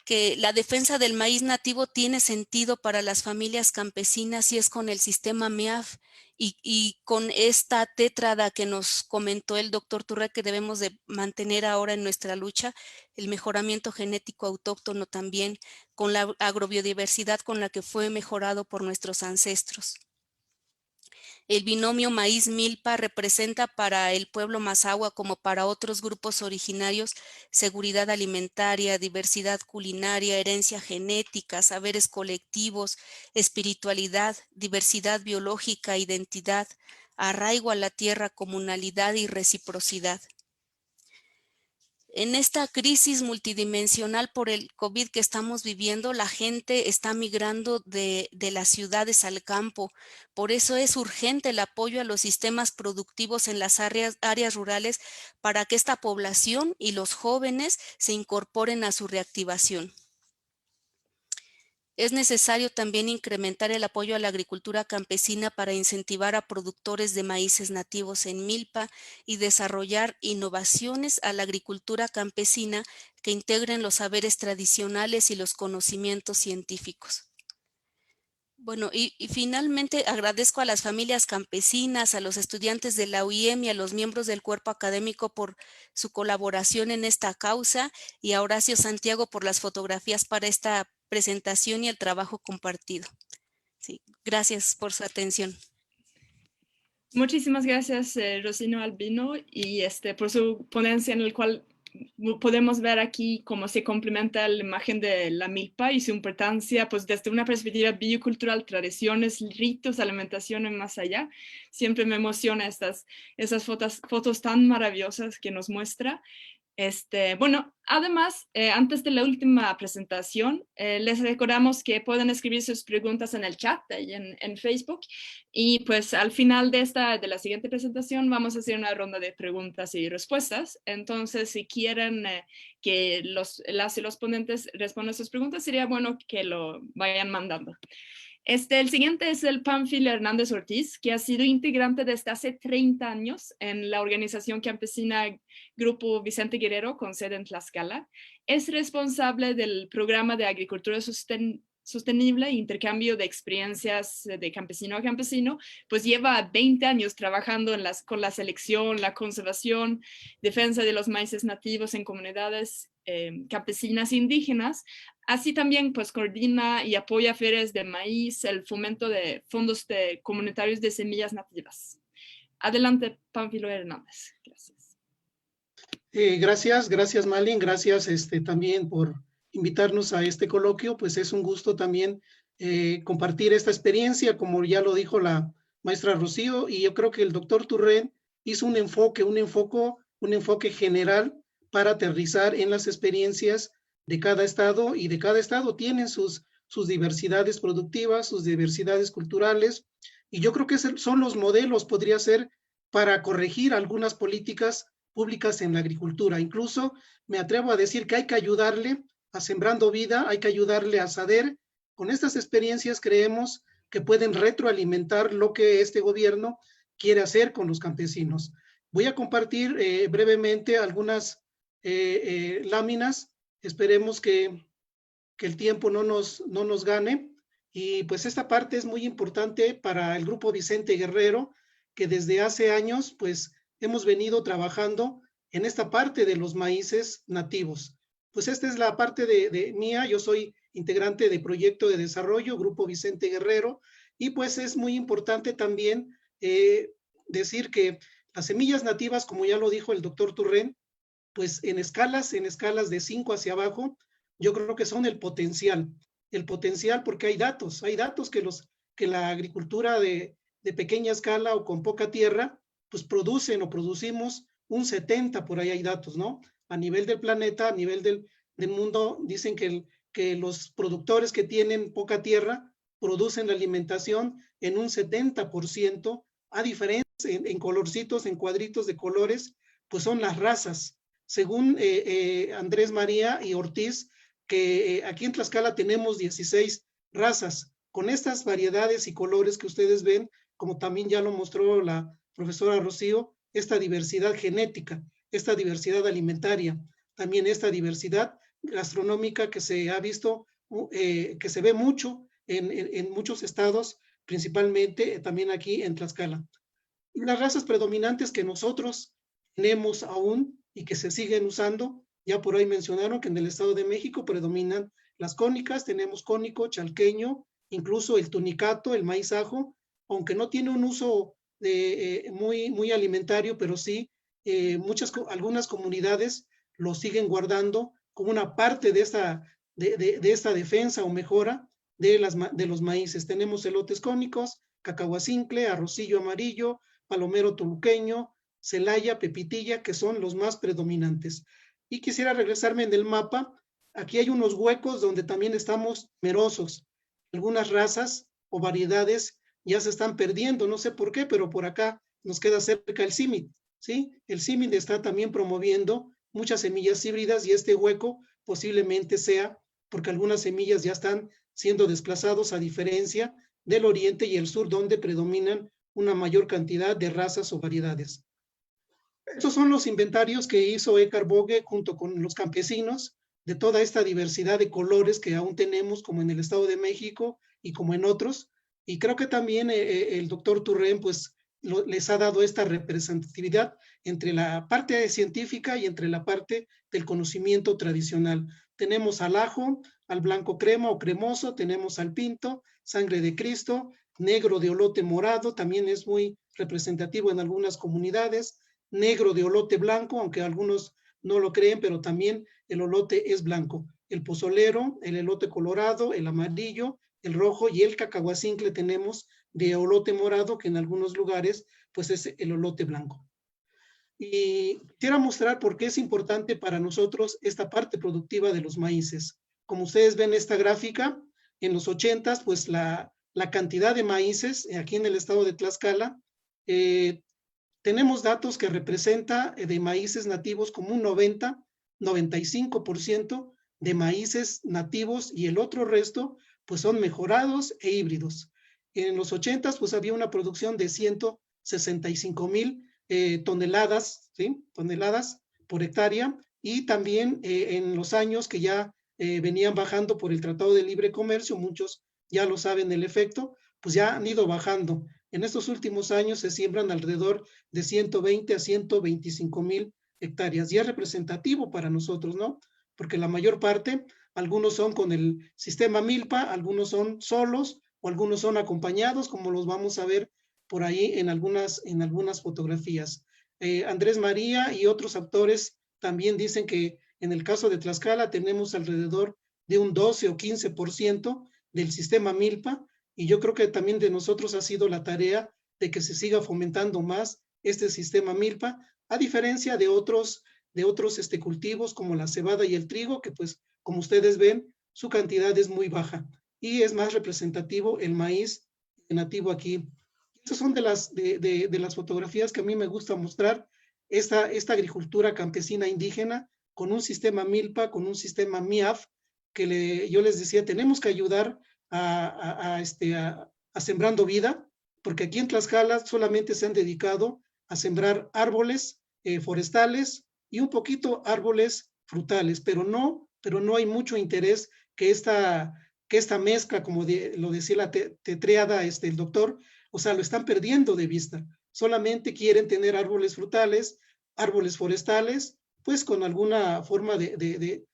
que la defensa del maíz nativo tiene sentido para las familias campesinas y es con el sistema MIAF y con esta tétrada que nos comentó el doctor Turré que debemos de mantener ahora en nuestra lucha, el mejoramiento genético autóctono también, con la agrobiodiversidad con la que fue mejorado por nuestros ancestros. El binomio maíz-milpa representa para el pueblo mazahua como para otros grupos originarios seguridad alimentaria, diversidad culinaria, herencia genética, saberes colectivos, espiritualidad, diversidad biológica, identidad, arraigo a la tierra, comunalidad y reciprocidad. En esta crisis multidimensional por el COVID que estamos viviendo, la gente está migrando de las ciudades al campo. Por eso es urgente el apoyo a los sistemas productivos en las áreas rurales para que esta población y los jóvenes se incorporen a su reactivación. Es necesario también incrementar el apoyo a la agricultura campesina para incentivar a productores de maíces nativos en milpa y desarrollar innovaciones a la agricultura campesina que integren los saberes tradicionales y los conocimientos científicos. Bueno, y finalmente agradezco a las familias campesinas, a los estudiantes de la UIM y a los miembros del cuerpo académico por su colaboración en esta causa y a Horacio Santiago por las fotografías para esta presentación y el trabajo compartido. Sí, gracias por su atención. Muchísimas gracias, Rocino Albino, y por su ponencia en el cual podemos ver aquí cómo se complementa la imagen de la milpa y su importancia pues desde una perspectiva biocultural, tradiciones, ritos, alimentación y más allá. Siempre me emociona esas fotos tan maravillosas que nos muestra. Bueno, además, antes de la última presentación, les recordamos que pueden escribir sus preguntas en el chat ahí en Facebook y pues al final de la siguiente presentación vamos a hacer una ronda de preguntas y respuestas. Entonces, si quieren que los ponentes respondan sus preguntas, sería bueno que lo vayan mandando. El siguiente es el Pánfilo Hernández Ortiz, que ha sido integrante desde hace 30 años en la organización campesina Grupo Vicente Guerrero, con sede en Tlaxcala. Es responsable del programa de agricultura sostenible e intercambio de experiencias de campesino a campesino, pues lleva 20 años trabajando con la selección, la conservación, defensa de los maíces nativos en comunidades campesinas indígenas. Así también pues coordina y apoya ferias de maíz, el fomento de fondos comunitarios de semillas nativas. Adelante, Pánfilo Hernández. Gracias. Gracias Malin, gracias también por invitarnos a este coloquio, pues es un gusto también compartir esta experiencia, como ya lo dijo la maestra Rocío, y yo creo que el doctor Turré hizo un enfoque general para aterrizar en las experiencias de cada estado, y de cada estado tienen sus diversidades productivas, sus diversidades culturales, y yo creo que son los modelos, podría ser, para corregir algunas políticas públicas en la agricultura. Incluso me atrevo a decir que hay que ayudarle a Sembrando Vida, hay que ayudarle a SADER. Con estas experiencias creemos que pueden retroalimentar lo que este gobierno quiere hacer con los campesinos. Voy a compartir brevemente algunas láminas. Esperemos que el tiempo no nos gane. Y pues esta parte es muy importante para el Grupo Vicente Guerrero, que desde hace años pues hemos venido trabajando en esta parte de los maíces nativos. Pues esta es la parte de mía. Yo soy integrante de Proyecto de Desarrollo, Grupo Vicente Guerrero, y pues es muy importante también decir que las semillas nativas, como ya lo dijo el doctor Turré, pues en escalas de 5 hacia abajo, yo creo que son el potencial porque hay datos que la agricultura de pequeña escala o con poca tierra, pues producimos un 70, por ahí hay datos, ¿no? A nivel del planeta, a nivel del mundo, dicen que los productores que tienen poca tierra producen la alimentación en un 70%, a diferencia en colorcitos, en cuadritos de colores, pues son las razas. Según Andrés María y Ortiz, que aquí en Tlaxcala tenemos 16 razas. Con estas variedades y colores que ustedes ven, como también ya lo mostró la profesora Rocío, esta diversidad genética, esta diversidad alimentaria, también esta diversidad gastronómica que se ha visto, que se ve mucho en muchos estados, principalmente también aquí en Tlaxcala. Y las razas predominantes que nosotros tenemos aún y que se siguen usando, ya por ahí mencionaron que en el Estado de México predominan las cónicas, tenemos cónico, chalqueño, incluso el tunicato, el maíz ajo, aunque no tiene un uso muy alimentario, pero sí algunas comunidades lo siguen guardando como una parte de esta defensa o mejora de los maíces. Tenemos elotes cónicos, cacahuacincle, arrocillo amarillo, palomero toluqueño, celaya, pepitilla, que son los más predominantes. Y quisiera regresarme en el mapa. Aquí hay unos huecos donde también estamos numerosos. Algunas razas o variedades ya se están perdiendo, no sé por qué, pero por acá nos queda cerca el CIMID, ¿sí? El CIMID está también promoviendo muchas semillas híbridas y este hueco posiblemente sea porque algunas semillas ya están siendo desplazados a diferencia del oriente y el sur, donde predominan una mayor cantidad de razas o variedades. Estos son los inventarios que hizo Eckhard Boge junto con los campesinos de toda esta diversidad de colores que aún tenemos, como en el Estado de México y como en otros. Y creo que también el doctor Turren pues les ha dado esta representatividad entre la parte científica y entre la parte del conocimiento tradicional. Tenemos al ajo, al blanco crema o cremoso, tenemos al pinto, sangre de Cristo, negro de olote morado, también es muy representativo en algunas comunidades, negro de olote blanco, aunque algunos no lo creen, pero también el olote es blanco. El pozolero, el elote colorado, el amarillo, el rojo y el cacahuacincle tenemos de olote morado, que en algunos lugares pues es el olote blanco. Y quiero mostrar por qué es importante para nosotros esta parte productiva de los maíces. Como ustedes ven esta gráfica, en los 80s, pues la cantidad de maíces aquí en el estado de Tlaxcala, tenemos datos que representa de maíces nativos como un 95% de maíces nativos y el otro resto pues son mejorados e híbridos. En los 80s pues había una producción de 165,000 toneladas, ¿sí? Toneladas por hectárea, y también en los años que ya venían bajando por el Tratado de Libre Comercio, muchos ya lo saben el efecto, pues ya han ido bajando. En estos últimos años se siembran alrededor de 120 a 125,000 hectáreas. Y es representativo para nosotros, ¿no? Porque la mayor parte, algunos son con el sistema Milpa, algunos son solos o algunos son acompañados, como los vamos a ver por ahí en algunas fotografías. Andrés María y otros autores también dicen que en el caso de Tlaxcala tenemos alrededor de un 12 o 15% del sistema Milpa, y yo creo que también de nosotros ha sido la tarea de que se siga fomentando más este sistema Milpa, a diferencia de otros cultivos como la cebada y el trigo, que pues como ustedes ven, su cantidad es muy baja y es más representativo el maíz nativo aquí. Estas son de las fotografías que a mí me gusta mostrar, esta agricultura campesina indígena con un sistema Milpa, con un sistema MIAF, que yo les decía, tenemos que ayudar a Sembrando Vida, porque aquí en Tlaxcala solamente se han dedicado a sembrar árboles forestales y un poquito árboles frutales, pero no hay mucho interés que esta mezcla, como lo decía la tetreada el doctor, o sea, lo están perdiendo de vista. Solamente quieren tener árboles frutales, árboles forestales, pues con alguna forma de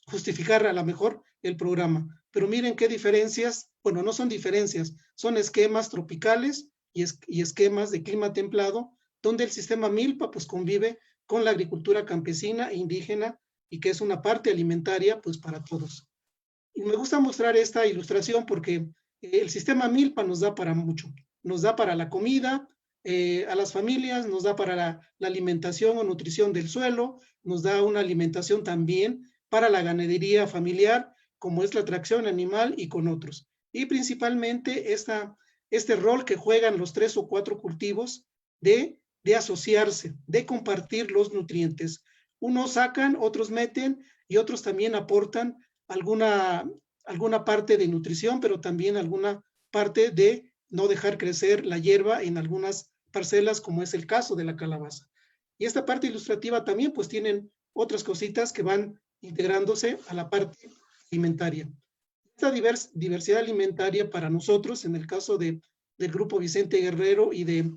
justificar a lo mejor el programa. Pero miren qué diferencias, bueno, no son diferencias, son esquemas tropicales y esquemas de clima templado, donde el sistema Milpa pues convive con la agricultura campesina e indígena, y que es una parte alimentaria pues para todos. Y me gusta mostrar esta ilustración porque el sistema Milpa nos da para mucho, nos da para la comida, a las familias, nos da para la alimentación o nutrición del suelo, nos da una alimentación también para la ganadería familiar, como es la tracción animal y con otros. Y principalmente esta este rol que juegan los 3 o 4 cultivos de asociarse, de compartir los nutrientes. Unos sacan, otros meten y otros también aportan alguna parte de nutrición, pero también alguna parte de no dejar crecer la hierba en algunas parcelas, como es el caso de la calabaza. Y esta parte ilustrativa también pues tienen otras cositas que van integrándose a la parte alimentaria. Esta diversidad alimentaria para nosotros, en el caso del Grupo Vicente Guerrero y de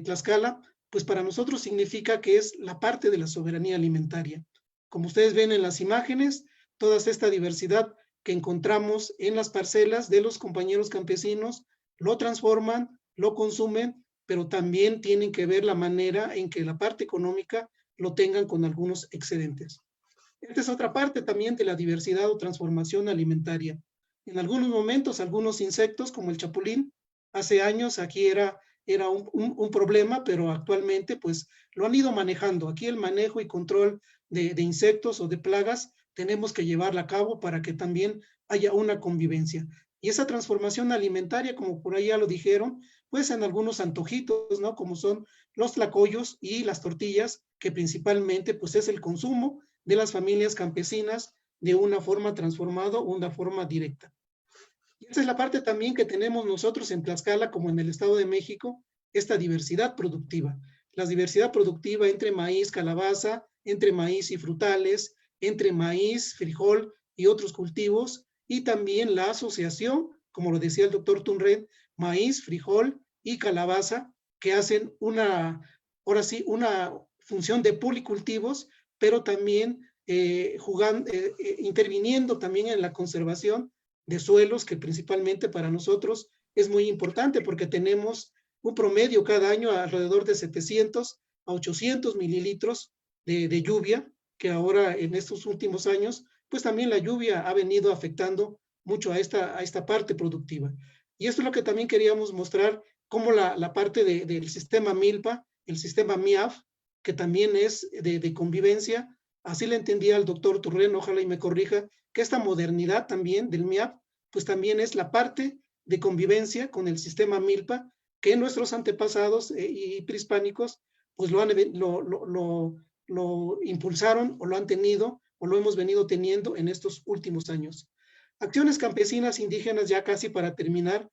Tlaxcala, pues para nosotros significa que es la parte de la soberanía alimentaria. Como ustedes ven en las imágenes, toda esta diversidad que encontramos en las parcelas de los compañeros campesinos, lo transforman, lo consumen, pero también tienen que ver la manera en que la parte económica lo tengan con algunos excedentes. Esta es otra parte también de la diversidad o transformación alimentaria. En algunos momentos, algunos insectos como el chapulín, hace años aquí era un problema, pero actualmente pues lo han ido manejando. Aquí el manejo y control de insectos o de plagas tenemos que llevarla a cabo para que también haya una convivencia. Y esa transformación alimentaria, como por ahí ya lo dijeron, pues en algunos antojitos, ¿no? Como son los tlacoyos y las tortillas, que principalmente pues es el consumo de las familias campesinas de una forma transformada o una forma directa. Y esa es la parte también que tenemos nosotros en Tlaxcala, como en el Estado de México, esta diversidad productiva. La diversidad productiva entre maíz, calabaza, entre maíz y frutales, entre maíz, frijol y otros cultivos, y también la asociación, como lo decía el doctor Tunred, maíz, frijol y calabaza, que hacen ahora sí, una función de policultivos, pero también interviniendo también en la conservación de suelos, que principalmente para nosotros es muy importante porque tenemos un promedio cada año alrededor de 700 a 800 mililitros de lluvia, que ahora en estos últimos años, pues también la lluvia ha venido afectando mucho a esta parte productiva. Y esto es lo que también queríamos mostrar, cómo la parte del sistema MILPA, el sistema MIAF, que también es de convivencia, así le entendía el doctor Turren, ojalá y me corrija, que esta modernidad también del MIAF, pues también es la parte de convivencia con el sistema MILPA, que nuestros antepasados y prehispánicos, pues lo impulsaron o lo han tenido o lo hemos venido teniendo en estos últimos años. Acciones campesinas indígenas, ya casi para terminar,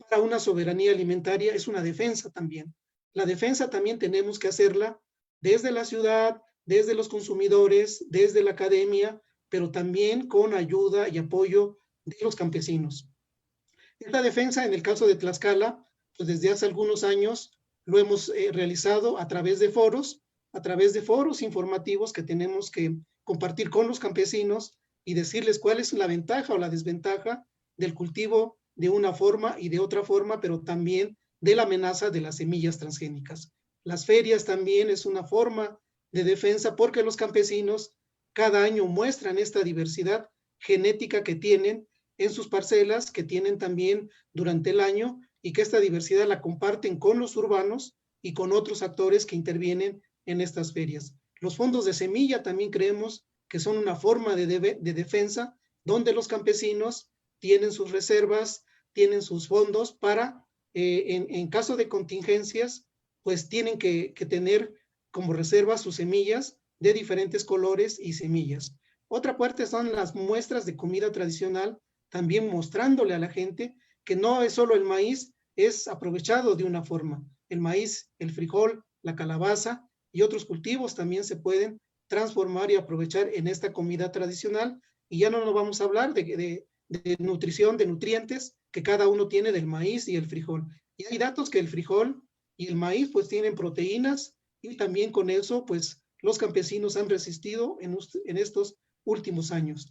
para una soberanía alimentaria es una defensa también. La defensa también tenemos que hacerla desde la ciudad, desde los consumidores, desde la academia, pero también con ayuda y apoyo de los campesinos. Esta defensa, en el caso de Tlaxcala, pues desde hace algunos años lo hemos realizado a través de foros informativos que tenemos que compartir con los campesinos y decirles cuál es la ventaja o la desventaja del cultivo de una forma y de otra forma, pero también de la amenaza de las semillas transgénicas. Las ferias también es una forma de defensa porque los campesinos cada año muestran esta diversidad genética que tienen en sus parcelas, que tienen también durante el año, y que esta diversidad la comparten con los urbanos y con otros actores que intervienen en estas ferias. Los fondos de semilla también creemos que son una forma de defensa, donde los campesinos tienen sus reservas, tienen sus fondos para, en caso de contingencias, pues tienen que tener como reserva sus semillas de diferentes colores y semillas. Otra parte son las muestras de comida tradicional, también mostrándole a la gente que no es solo el maíz, es aprovechado de una forma. El maíz, el frijol, la calabaza y otros cultivos también se pueden transformar y aprovechar en esta comida tradicional, y ya no nos vamos a hablar de nutrición, de nutrientes que cada uno tiene del maíz y el frijol. Y hay datos que el frijol y el maíz pues tienen proteínas, y también con eso pues los campesinos han resistido en estos últimos años.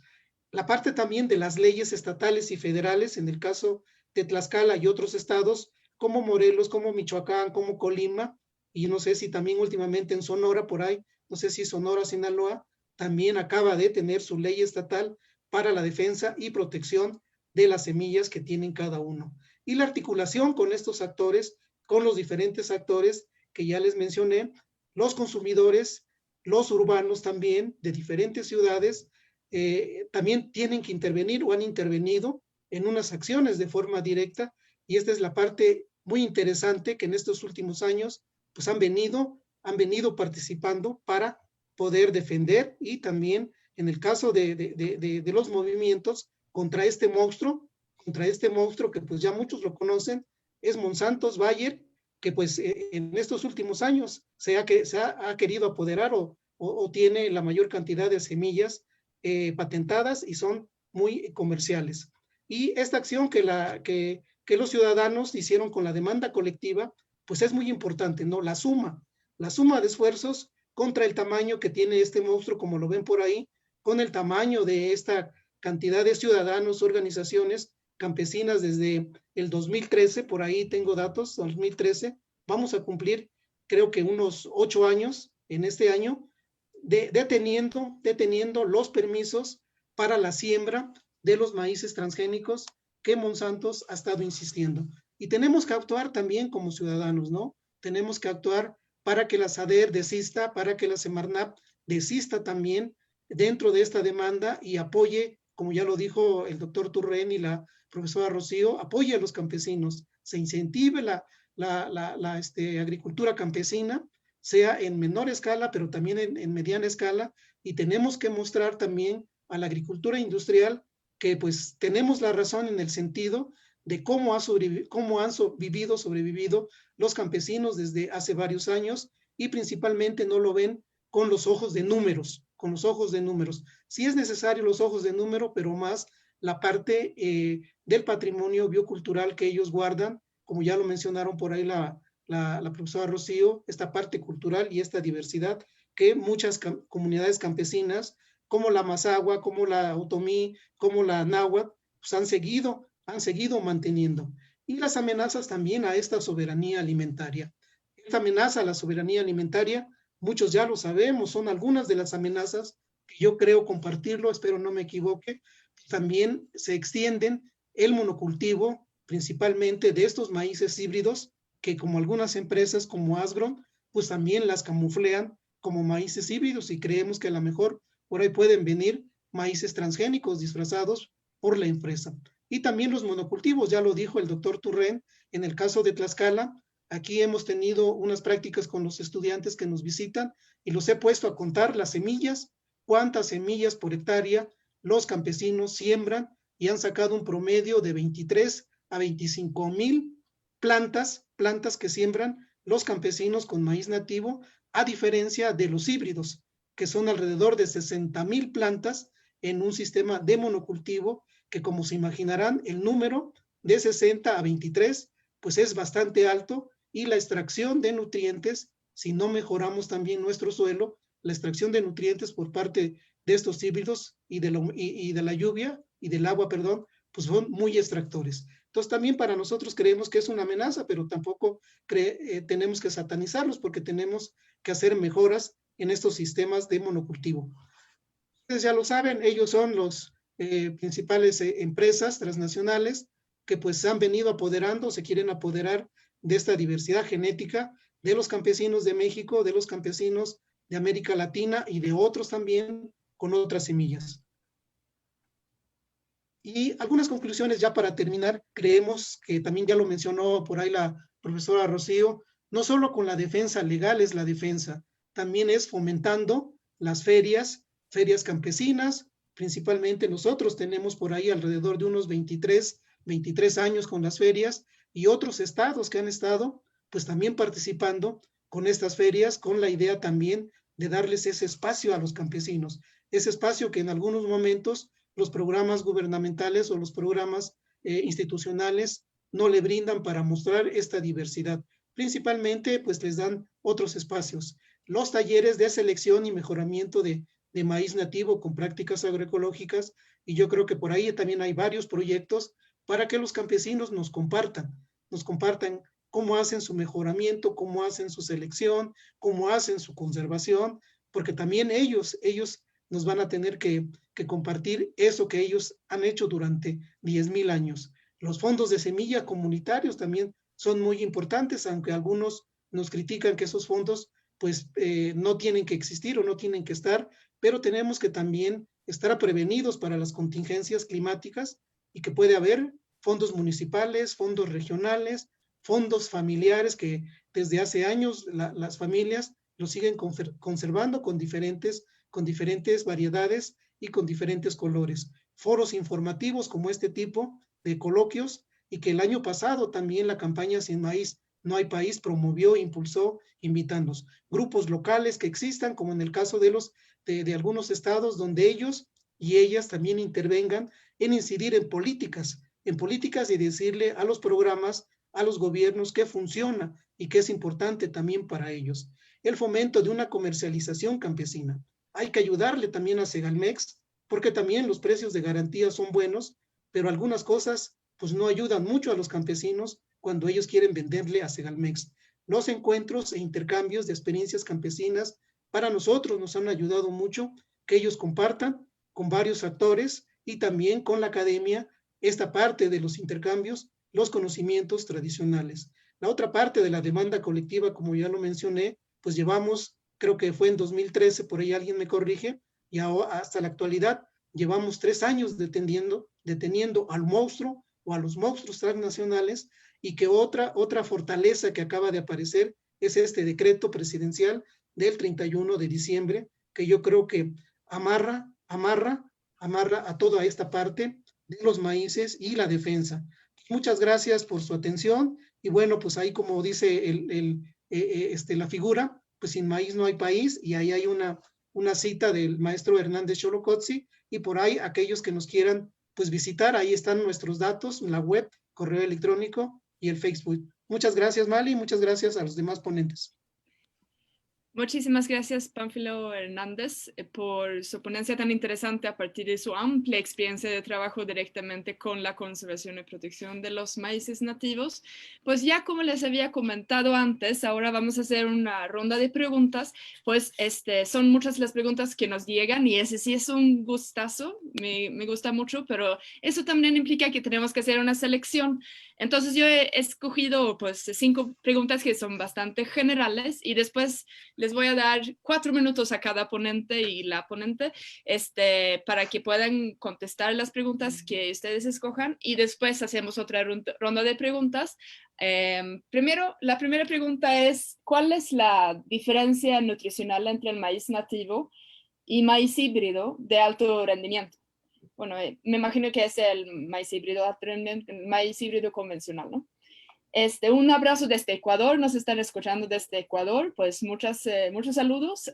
La parte también de las leyes estatales y federales, en el caso de Tlaxcala y otros estados, como Morelos, como Michoacán, como Colima, y no sé si también últimamente en Sonora, por ahí, no sé si Sonora, Sinaloa, también acaba de tener su ley estatal para la defensa y protección de las semillas que tienen cada uno. Y la articulación con estos actores, con los diferentes actores que ya les mencioné, los consumidores, los urbanos también, de diferentes ciudades, también tienen que intervenir o han intervenido en unas acciones de forma directa y esta es la parte muy interesante que en estos últimos años pues han venido participando para poder defender y también en el caso de los movimientos contra este monstruo que pues ya muchos lo conocen, es Monsanto Bayer, que pues en estos últimos años se ha querido apoderar o tiene la mayor cantidad de semillas patentadas y son muy comerciales. Y esta acción que los ciudadanos hicieron con la demanda colectiva, pues es muy importante, ¿no? La suma de esfuerzos contra el tamaño que tiene este monstruo, como lo ven por ahí, con el tamaño de esta cantidad de ciudadanos, organizaciones campesinas desde el 2013, por ahí tengo datos, 2013, vamos a cumplir creo que unos 8 años en este año, deteniendo los permisos para la siembra de los maíces transgénicos que Monsanto ha estado insistiendo. Y tenemos que actuar también como ciudadanos, ¿no? Tenemos que actuar para que la SADER desista, para que la Semarnat desista también dentro de esta demanda y apoye, como ya lo dijo el doctor Turren y la profesora Rocío, apoye a los campesinos, se incentive la agricultura campesina, sea en menor escala, pero también en mediana escala, y tenemos que mostrar también a la agricultura industrial que pues tenemos la razón en el sentido de cómo han sobrevivido los campesinos desde hace varios años y principalmente no lo ven con los ojos de números, Sí es necesario los ojos de número, pero más la parte del patrimonio biocultural que ellos guardan, como ya lo mencionaron por ahí la profesora Rocío, esta parte cultural y esta diversidad que muchas comunidades campesinas, como la Mazahua, como la Otomí, como la Náhuatl, pues han seguido manteniendo. Y las amenazas también a esta soberanía alimentaria. Esta amenaza a la soberanía alimentaria, muchos ya lo sabemos, son algunas de las amenazas que yo creo compartirlo, espero no me equivoque. También se extienden el monocultivo, principalmente de estos maíces híbridos, que como algunas empresas como Asgron, pues también las camuflean como maíces híbridos y creemos que a lo mejor por ahí pueden venir maíces transgénicos disfrazados por la empresa. Y también los monocultivos, ya lo dijo el doctor Turren, en el caso de Tlaxcala, aquí hemos tenido unas prácticas con los estudiantes que nos visitan y los he puesto a contar las semillas, cuántas semillas por hectárea los campesinos siembran y han sacado un promedio de 23 a 25 mil plantas que siembran los campesinos con maíz nativo, a diferencia de los híbridos, que son alrededor de 60,000 plantas en un sistema de monocultivo, que como se imaginarán, el número de 60 a 23, pues es bastante alto, y la extracción de nutrientes, si no mejoramos también nuestro suelo, la extracción de nutrientes por parte de estos híbridos y de la lluvia y del agua, perdón, pues son muy extractores. Entonces también para nosotros creemos que es una amenaza, pero tampoco tenemos que satanizarlos porque tenemos que hacer mejoras en estos sistemas de monocultivo. Ustedes ya lo saben, ellos son los principales empresas transnacionales que pues han venido apoderando, se quieren apoderar de esta diversidad genética de los campesinos de México, de los campesinos de América Latina y de otros también con otras semillas. Y algunas conclusiones ya para terminar, creemos que también ya lo mencionó por ahí la profesora Rocío, no solo con la defensa legal es la defensa, también es fomentando las ferias campesinas, principalmente nosotros tenemos por ahí alrededor de unos 23 años con las ferias y otros estados que han estado pues también participando con estas ferias, con la idea también de darles ese espacio a los campesinos, ese espacio que en algunos momentos los programas gubernamentales o los programas institucionales no le brindan para mostrar esta diversidad. Principalmente, pues les dan otros espacios. Los talleres de selección y mejoramiento de maíz nativo con prácticas agroecológicas, y yo creo que por ahí también hay varios proyectos para que los campesinos nos compartan cómo hacen su mejoramiento, cómo hacen su selección, cómo hacen su conservación, porque también ellos nos van a tener que compartir eso que ellos han hecho durante 10,000 años. Los fondos de semilla comunitarios también son muy importantes, aunque algunos nos critican que esos fondos pues no tienen que existir o no tienen que estar, pero tenemos que también estar prevenidos para las contingencias climáticas y que puede haber fondos municipales, fondos regionales, fondos familiares que desde hace años las familias lo siguen conservando con diferentes variedades y con diferentes colores. Foros informativos como este tipo de coloquios, y que el año pasado también la campaña Sin Maíz No Hay País promovió, impulsó, invitándonos. Grupos locales que existan, como en el caso de algunos estados, donde ellos y ellas también intervengan en incidir en políticas y decirle a los programas, a los gobiernos qué funciona y qué es importante también para ellos. El fomento de una comercialización campesina. Hay que ayudarle también a Segalmex, porque también los precios de garantía son buenos, pero algunas cosas pues no ayudan mucho a los campesinos cuando ellos quieren venderle a Segalmex. Los encuentros e intercambios de experiencias campesinas para nosotros nos han ayudado mucho que ellos compartan con varios actores y también con la academia esta parte de los intercambios, los conocimientos tradicionales. La otra parte de la demanda colectiva, como ya lo mencioné, pues llevamos, creo que fue en 2013, por ahí alguien me corrige, y ahora, hasta la actualidad llevamos 3 años deteniendo al monstruo o a los monstruos transnacionales, y que otra fortaleza que acaba de aparecer es este decreto presidencial del 31 de diciembre, que yo creo que amarra a toda esta parte de los maíces y la defensa. Muchas gracias por su atención, y bueno, pues ahí como dice la figura, pues sin maíz no hay país, y ahí hay una cita del maestro Hernández Xolocotzi, y por ahí aquellos que nos quieran pues visitar, ahí están nuestros datos, la web, correo electrónico y el Facebook. Muchas gracias, Mali, muchas gracias a los demás ponentes. Muchísimas gracias, Pánfilo Hernández, por su ponencia tan interesante a partir de su amplia experiencia de trabajo directamente con la conservación y protección de los maíces nativos. Pues ya como les había comentado antes, ahora vamos a hacer una ronda de preguntas. Pues son muchas las preguntas que nos llegan, y ese sí es un gustazo, me gusta mucho, pero eso también implica que tenemos que hacer una selección. Entonces yo he escogido pues 5 preguntas que son bastante generales, y después les voy a dar 4 minutos a cada ponente y la ponente para que puedan contestar las preguntas que ustedes escojan, y después hacemos otra ronda de preguntas. Primero, la primera pregunta es, ¿cuál es la diferencia nutricional entre el maíz nativo y maíz híbrido de alto rendimiento? Bueno, me imagino que es el maíz híbrido convencional, ¿no? Un abrazo desde Ecuador, nos están escuchando desde Ecuador, pues muchos saludos.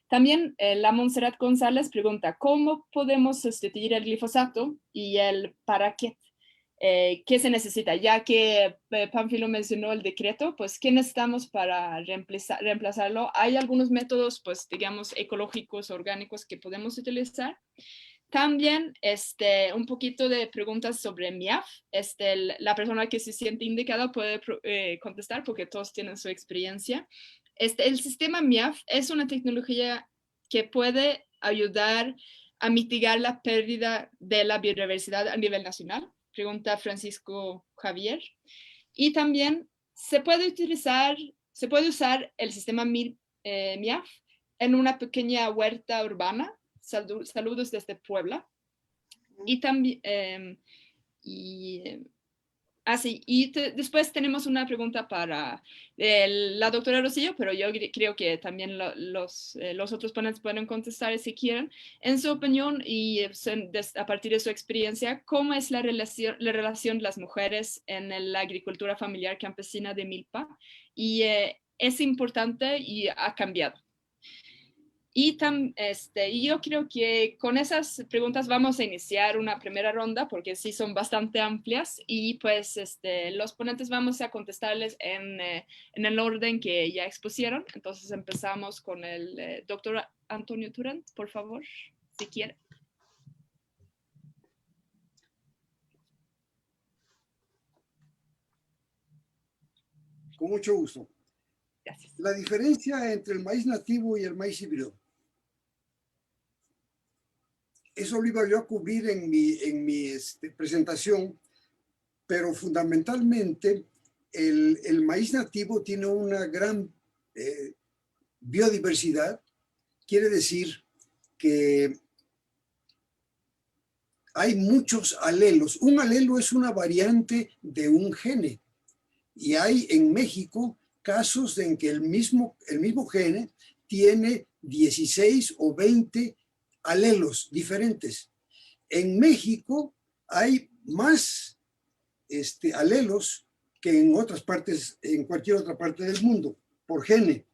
También la Montserrat González pregunta, ¿cómo podemos sustituir el glifosato y el para qué? ¿Qué se necesita? Ya que Pánfilo mencionó el decreto, pues ¿qué necesitamos para reemplazarlo? Hay algunos métodos, pues digamos, ecológicos, orgánicos que podemos utilizar. También un poquito de preguntas sobre MIAF. La persona que se siente indicada puede contestar porque todos tienen su experiencia. El sistema MIAF es una tecnología que puede ayudar a mitigar la pérdida de la biodiversidad a nivel nacional. Pregunta Francisco Javier. Y también se puede usar el sistema MIAF en una pequeña huerta urbana. Saludos desde Puebla. Y también, después tenemos una pregunta para la doctora Rocío, pero yo creo que también los otros ponentes pueden contestar si quieren. En su opinión y a partir de su experiencia, ¿cómo es la relación de las mujeres en la agricultura familiar campesina de Milpa? Y es importante y ha cambiado. Y yo creo que con esas preguntas vamos a iniciar una primera ronda, porque sí son bastante amplias, y pues los ponentes vamos a contestarles en el orden que ya expusieron. Entonces empezamos con el doctor Antonio Turent, por favor, si quiere. Con mucho gusto. Gracias. La diferencia entre el maíz nativo y el maíz híbrido. Eso lo iba yo a cubrir en mi presentación, pero fundamentalmente el maíz nativo tiene una gran biodiversidad. Quiere decir que hay muchos alelos. Un alelo es una variante de un gene. Y hay en México casos en que el mismo gene tiene 16 o 20 alelos diferentes. En México hay más alelos que en otras partes, en cualquier otra parte del mundo, por gene.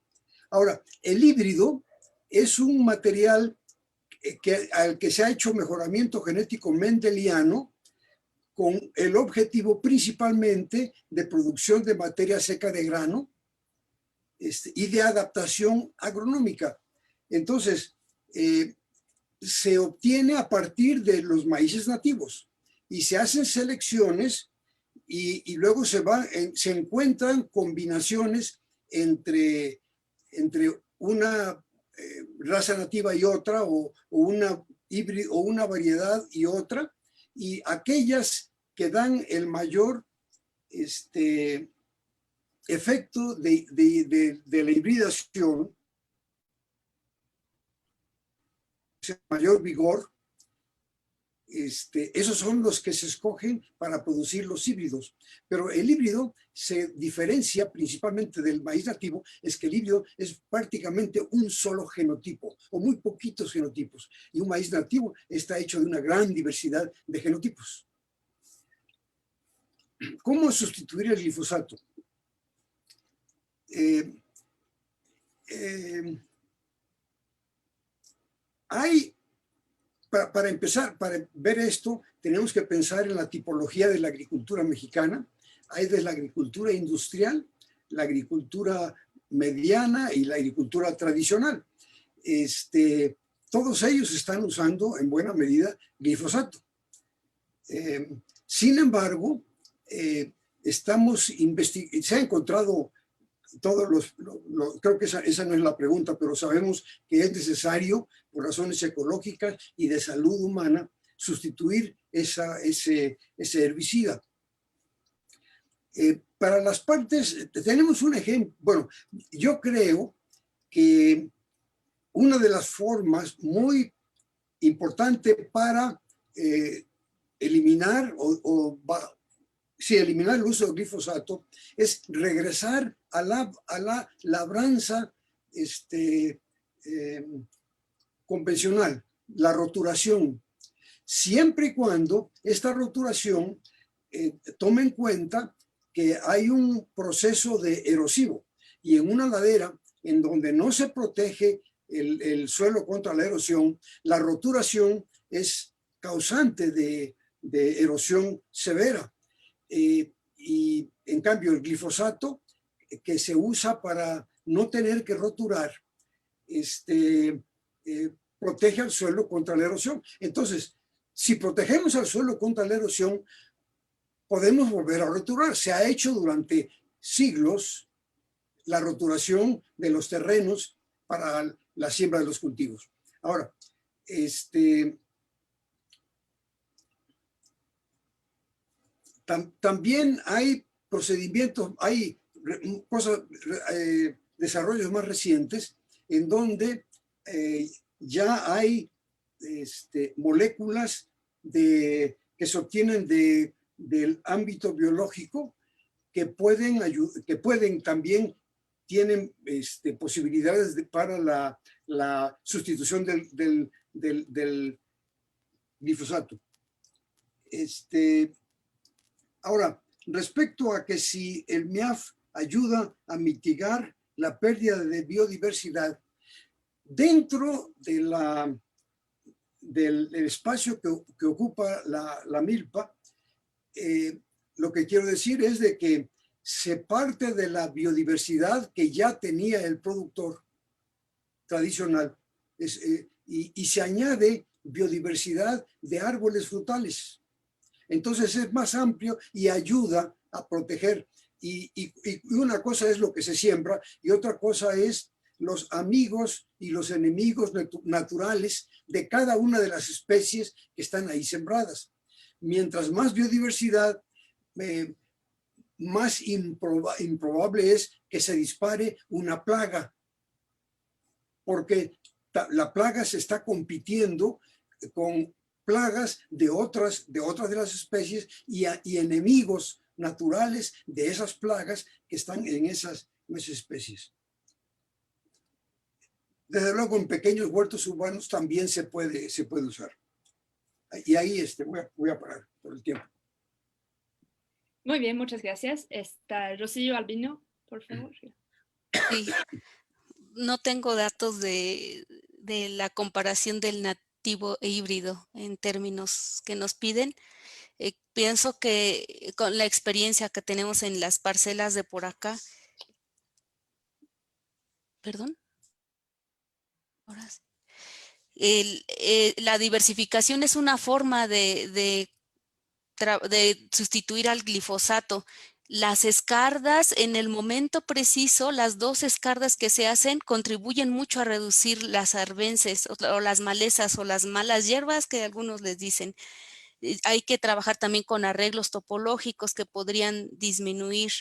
Ahora, el híbrido es un material al que se ha hecho mejoramiento genético mendeliano con el objetivo principalmente de producción de materia seca de grano y de adaptación agronómica. Entonces, se obtiene a partir de los maíces nativos y se hacen selecciones y luego se encuentran combinaciones entre una raza nativa y otra, o una variedad y otra, y aquellas que dan el mayor efecto de la hibridación, mayor vigor, esos son los que se escogen para producir los híbridos. Pero el híbrido se diferencia principalmente del maíz nativo, es que el híbrido es prácticamente un solo genotipo o muy poquitos genotipos. Y un maíz nativo está hecho de una gran diversidad de genotipos. ¿Cómo sustituir el glifosato? Para empezar, para ver esto, tenemos que pensar en la tipología de la agricultura mexicana. Hay de la agricultura industrial, la agricultura mediana y la agricultura tradicional. Todos ellos están usando en buena medida glifosato. Sin embargo, se ha encontrado creo que esa no es la pregunta, pero sabemos que es necesario, por razones ecológicas y de salud humana, sustituir ese herbicida. Para las partes, tenemos un ejemplo. Bueno, yo creo que una de las formas muy importante para eliminar eliminar el uso de glifosato es regresar a la labranza convencional, la roturación, siempre y cuando esta roturación tome en cuenta que hay un proceso de erosivo, y en una ladera en donde no se protege el suelo contra la erosión, la roturación es causante de erosión severa. Y en cambio el glifosato, que se usa para no tener que roturar, protege al suelo contra la erosión. Entonces, si protegemos al suelo contra la erosión, podemos volver a roturar. Se ha hecho durante siglos la roturación de los terrenos para la siembra de los cultivos. Ahora, también hay procedimientos, hay desarrollos más recientes en donde ya hay moléculas que se obtienen del ámbito biológico que pueden también tienen posibilidades para la sustitución del glifosato. Ahora, respecto a que si el MIAF ayuda a mitigar la pérdida de biodiversidad, dentro del espacio que ocupa la milpa, lo que quiero decir es de que se parte de la biodiversidad que ya tenía el productor tradicional y se añade biodiversidad de árboles frutales. Entonces es más amplio y ayuda a proteger. Y una cosa es lo que se siembra y otra cosa es los amigos y los enemigos naturales de cada una de las especies que están ahí sembradas. Mientras más biodiversidad, más improbable es que se dispare una plaga, porque la plaga se está compitiendo con plagas de otras de las especies y enemigos naturales de esas plagas que están en esas especies. Desde luego, en pequeños huertos urbanos también se puede usar. Y ahí voy a parar por el tiempo. Muy bien, muchas gracias. Rocío Albino, por favor. Sí. No tengo datos de la comparación del nativo e híbrido en términos que nos piden. Pienso que con la experiencia que tenemos en las parcelas de por acá, perdón, ahora sí. La diversificación es una forma de sustituir al glifosato. Las escardas, en el momento preciso, las 2 escardas que se hacen contribuyen mucho a reducir las arbences o las malezas o las malas hierbas que algunos les dicen. Hay que trabajar también con arreglos topológicos que podrían disminuir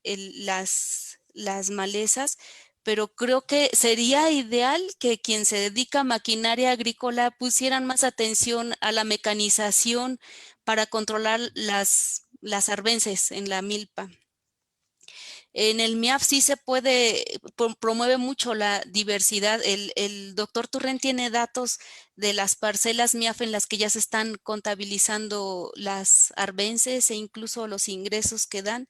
las malezas, pero creo que sería ideal que quien se dedica a maquinaria agrícola pusieran más atención a la mecanización para controlar las arbences en la milpa. En el MIAF sí se puede, promueve mucho la diversidad. El doctor Turren tiene datos de las parcelas MIAF en las que ya se están contabilizando las arbences e incluso los ingresos que dan.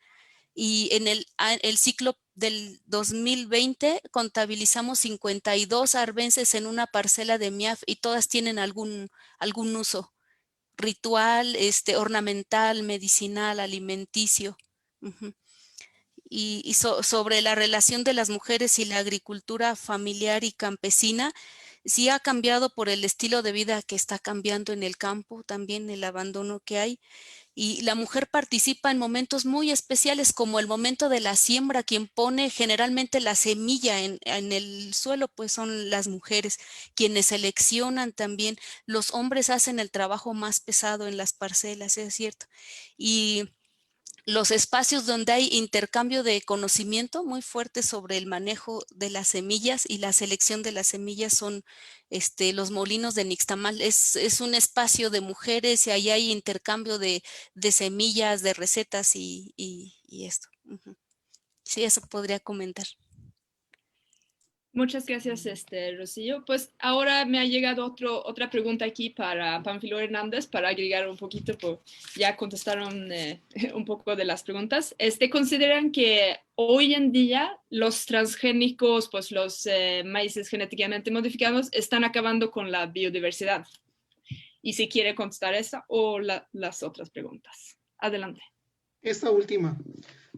Y en el ciclo del 2020 contabilizamos 52 arbences en una parcela de MIAF y todas tienen algún uso ritual, ornamental, medicinal, alimenticio. Y sobre la relación de las mujeres y la agricultura familiar y campesina, sí ha cambiado por el estilo de vida que está cambiando en el campo, también el abandono que hay. Y la mujer participa en momentos muy especiales como el momento de la siembra. Quien pone generalmente la semilla en el suelo, pues son las mujeres. Quienes seleccionan también, los hombres hacen el trabajo más pesado en las parcelas, es cierto. Y los espacios donde hay intercambio de conocimiento muy fuerte sobre el manejo de las semillas y la selección de las semillas son los molinos de Nixtamal. Es un espacio de mujeres y ahí hay intercambio de semillas, de recetas y esto. Sí, eso podría comentar. Muchas gracias, Rocío. Pues ahora me ha llegado otra pregunta aquí para Pánfilo Hernández, para agregar un poquito, pues ya contestaron un poco de las preguntas. ¿Consideran que hoy en día los transgénicos, pues los maíces genéticamente modificados, están acabando con la biodiversidad? Y si quiere contestar esa o las otras preguntas. Adelante. Esta última.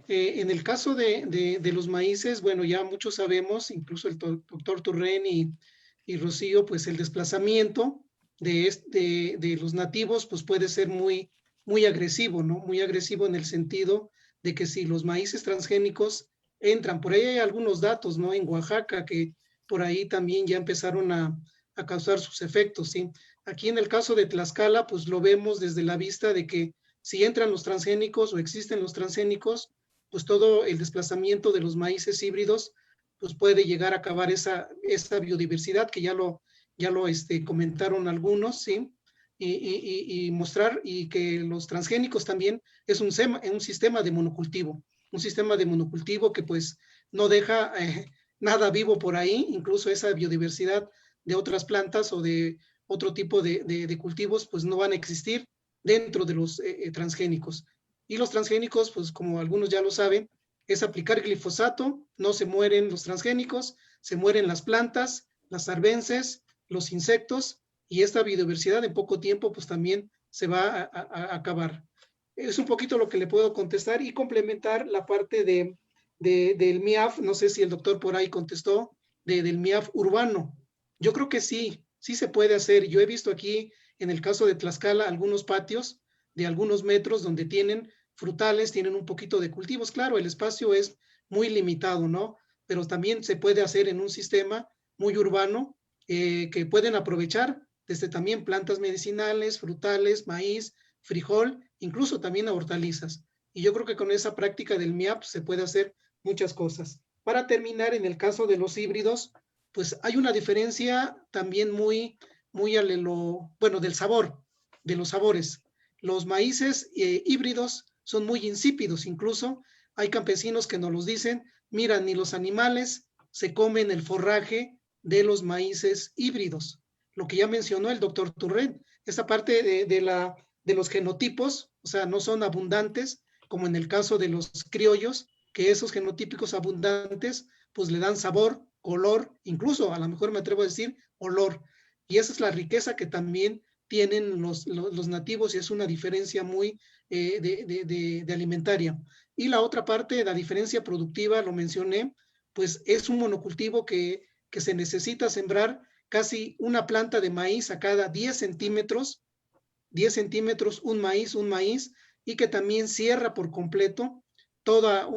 En el caso de los maíces, bueno, ya muchos sabemos, incluso el doctor Turren y Rocío, pues el desplazamiento de los nativos pues puede ser muy, muy agresivo, ¿no? Muy agresivo en el sentido de que si los maíces transgénicos entran, por ahí hay algunos datos, ¿no? En Oaxaca, que por ahí también ya empezaron a causar sus efectos, ¿sí? Aquí en el caso de Tlaxcala, pues lo vemos desde la vista de que si entran los transgénicos o existen los transgénicos, pues todo el desplazamiento de los maíces híbridos pues puede llegar a acabar esa biodiversidad que ya lo comentaron algunos, ¿sí? Y mostrar y que los transgénicos también es un sistema de monocultivo, que pues no deja nada vivo por ahí, incluso esa biodiversidad de otras plantas o de otro tipo de cultivos pues no van a existir dentro de los transgénicos. Y los transgénicos, pues como algunos ya lo saben, es aplicar glifosato, no se mueren los transgénicos, se mueren las plantas, las arbences, los insectos, y esta biodiversidad en poco tiempo pues también se va a acabar. Es un poquito lo que le puedo contestar y complementar la parte del MIAF, no sé si el doctor por ahí contestó, del MIAF urbano. Yo creo que sí se puede hacer. Yo he visto aquí en el caso de Tlaxcala algunos patios de algunos metros donde tienen frutales, tienen un poquito de cultivos. Claro, el espacio es muy limitado, ¿no? Pero también se puede hacer en un sistema muy urbano que pueden aprovechar desde también plantas medicinales, frutales, maíz, frijol, incluso también a hortalizas. Y yo creo que con esa práctica del MIAP se puede hacer muchas cosas. Para terminar, en el caso de los híbridos, pues hay una diferencia también muy, muy del sabor, de los sabores. Los maíces híbridos son muy insípidos, incluso hay campesinos que nos los dicen, mira, ni los animales se comen el forraje de los maíces híbridos. Lo que ya mencionó el doctor Turret, esa parte de los genotipos, o sea, no son abundantes, como en el caso de los criollos, que esos genotípicos abundantes, pues le dan sabor, color, incluso a lo mejor me atrevo a decir olor. Y esa es la riqueza que también tienen los nativos y es una diferencia muy de alimentaria. Y la otra parte, la diferencia productiva, lo mencioné, pues es un monocultivo que se necesita sembrar casi una planta de maíz a cada 10 centímetros, un maíz, y que también cierra por completo toda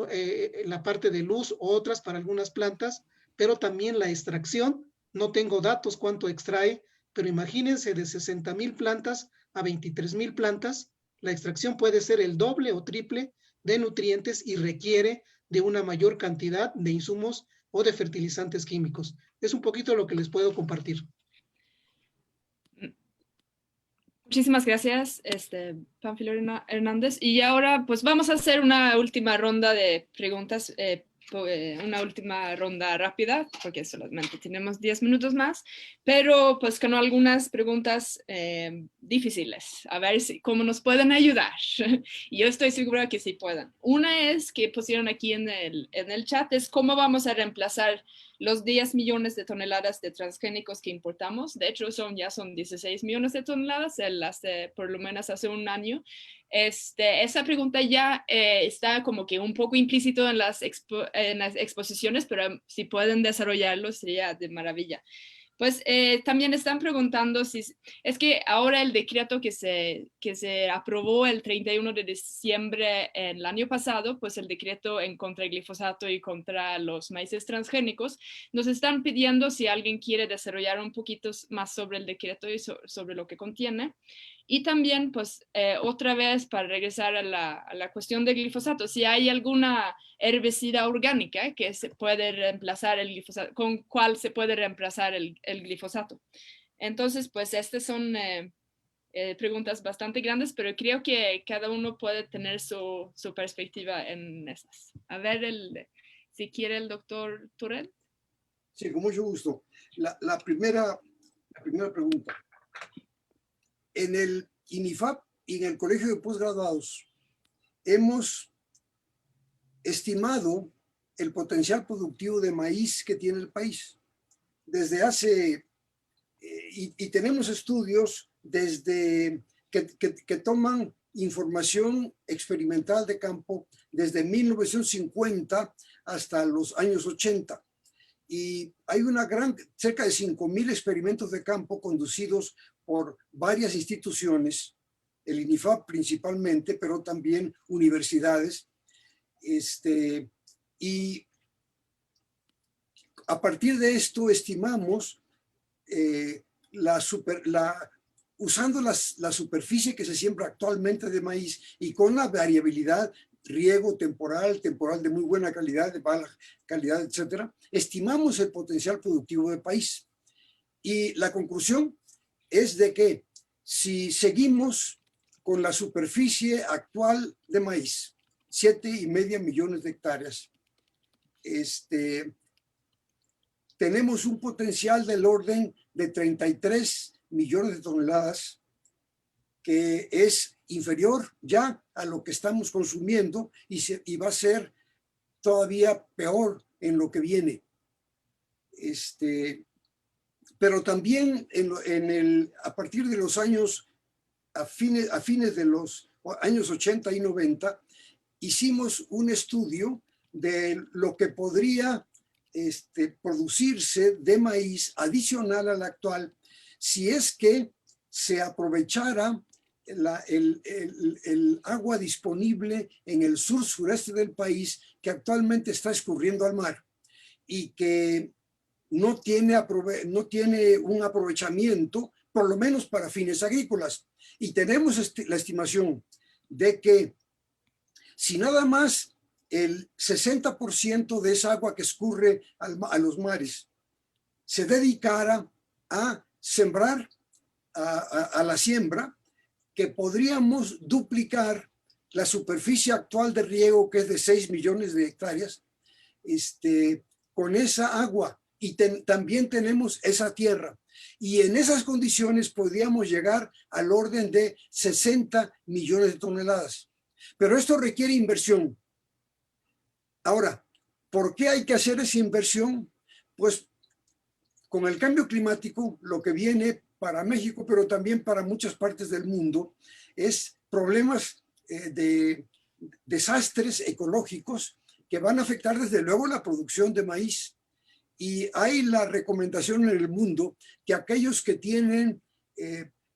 la parte de luz o otras para algunas plantas, pero también la extracción, no tengo datos cuánto extrae, pero imagínense de 60,000 plantas a 23,000 plantas, la extracción puede ser el doble o triple de nutrientes y requiere de una mayor cantidad de insumos o de fertilizantes químicos. Es un poquito lo que les puedo compartir. Muchísimas gracias, Pánfilo Hernández. Y ahora, pues vamos a hacer una última ronda de preguntas, una última ronda rápida, porque solamente tenemos 10 minutos más, pero pues con algunas preguntas difíciles, a ver cómo nos pueden ayudar. Y yo estoy segura que sí pueden. Una es que pusieron aquí en el chat, es cómo vamos a reemplazar los 10 millones de toneladas de transgénicos que importamos. De hecho, ya son 16 millones de toneladas, por lo menos hace un año. Esa pregunta ya está como que un poco implícito en las exposiciones, pero si pueden desarrollarlo sería de maravilla. Pues también están preguntando si es que ahora el decreto que se aprobó el 31 de diciembre el año pasado, pues el decreto en contra del glifosato y contra los maíces transgénicos, nos están pidiendo si alguien quiere desarrollar un poquito más sobre el decreto y sobre lo que contiene. Y también, pues, otra vez, para regresar a la cuestión del glifosato, si hay alguna herbicida orgánica que se puede reemplazar el glifosato, con cuál se puede reemplazar el glifosato. Entonces, pues, estas son preguntas bastante grandes, pero creo que cada uno puede tener su perspectiva en estas. A ver, si quiere el doctor Turret. Sí, con mucho gusto. La primera pregunta. En el INIFAP y en el Colegio de Postgraduados hemos estimado el potencial productivo de maíz que tiene el país. Desde hace, y tenemos estudios desde que toman información experimental de campo desde 1950 hasta los años 80. Y hay cerca de 5,000 experimentos de campo conducidos por varias instituciones, el INIFAP principalmente, pero también universidades. Y a partir de esto estimamos, usando la superficie que se siembra actualmente de maíz y con la variabilidad, riego temporal de muy buena calidad, de mala calidad, etcétera, estimamos el potencial productivo del país. Y la conclusión es de que si seguimos con la superficie actual de maíz, 7,5 millones de hectáreas, tenemos un potencial del orden de 33 millones de toneladas, que es inferior ya a lo que estamos consumiendo y va a ser todavía peor en lo que viene. Pero también a partir de los años, a fines de los años 80 y 90, hicimos un estudio de lo que podría producirse de maíz adicional al actual si es que se aprovechara el agua disponible en el sur-sureste del país, que actualmente está escurriendo al mar y que no tiene un aprovechamiento, por lo menos para fines agrícolas. Y tenemos la estimación de que si nada más el 60% de esa agua que escurre a los mares se dedicara a sembrar a la siembra, que podríamos duplicar la superficie actual de riego, que es de 6 millones de hectáreas, con esa agua, y también tenemos esa tierra. Y en esas condiciones podríamos llegar al orden de 60 millones de toneladas. Pero esto requiere inversión. Ahora, ¿por qué hay que hacer esa inversión? Pues con el cambio climático, lo que viene para México, pero también para muchas partes del mundo, es problemas de desastres ecológicos que van a afectar desde luego la producción de maíz. Y hay la recomendación en el mundo que aquellos que tienen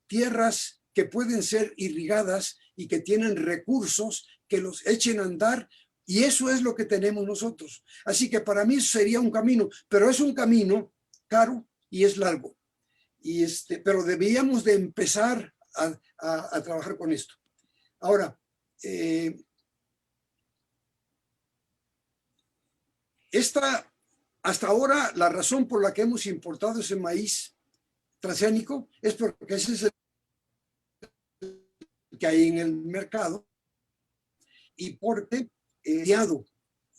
tierras que pueden ser irrigadas y que tienen recursos, que los echen a andar, y eso es lo que tenemos nosotros. Así que para mí sería un camino, pero es un camino caro y es largo. Pero deberíamos de empezar a trabajar con esto. Ahora, hasta ahora la razón por la que hemos importado ese maíz transgénico es porque ese es el que hay en el mercado y porque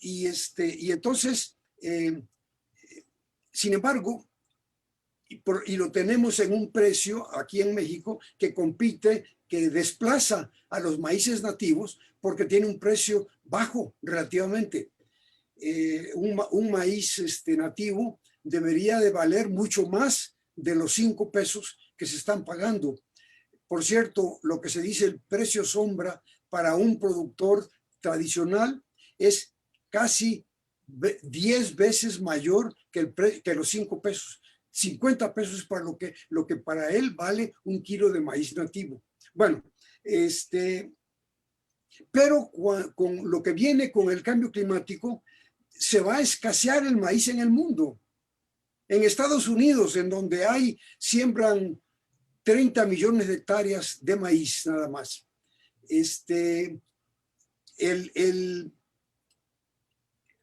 y entonces sin embargo y lo tenemos en un precio aquí en México que compite, que desplaza a los maíces nativos porque tiene un precio bajo relativamente. Un maíz nativo debería de valer mucho más de los 5 pesos que se están pagando. Por cierto, lo que se dice el precio sombra para un productor tradicional es casi 10 veces mayor que los 5 pesos. 50 pesos para lo que para él vale un kilo de maíz nativo. Bueno, pero con lo que viene con el cambio climático, se va a escasear el maíz en el mundo. En Estados Unidos, en donde siembran 30 millones de hectáreas de maíz nada más.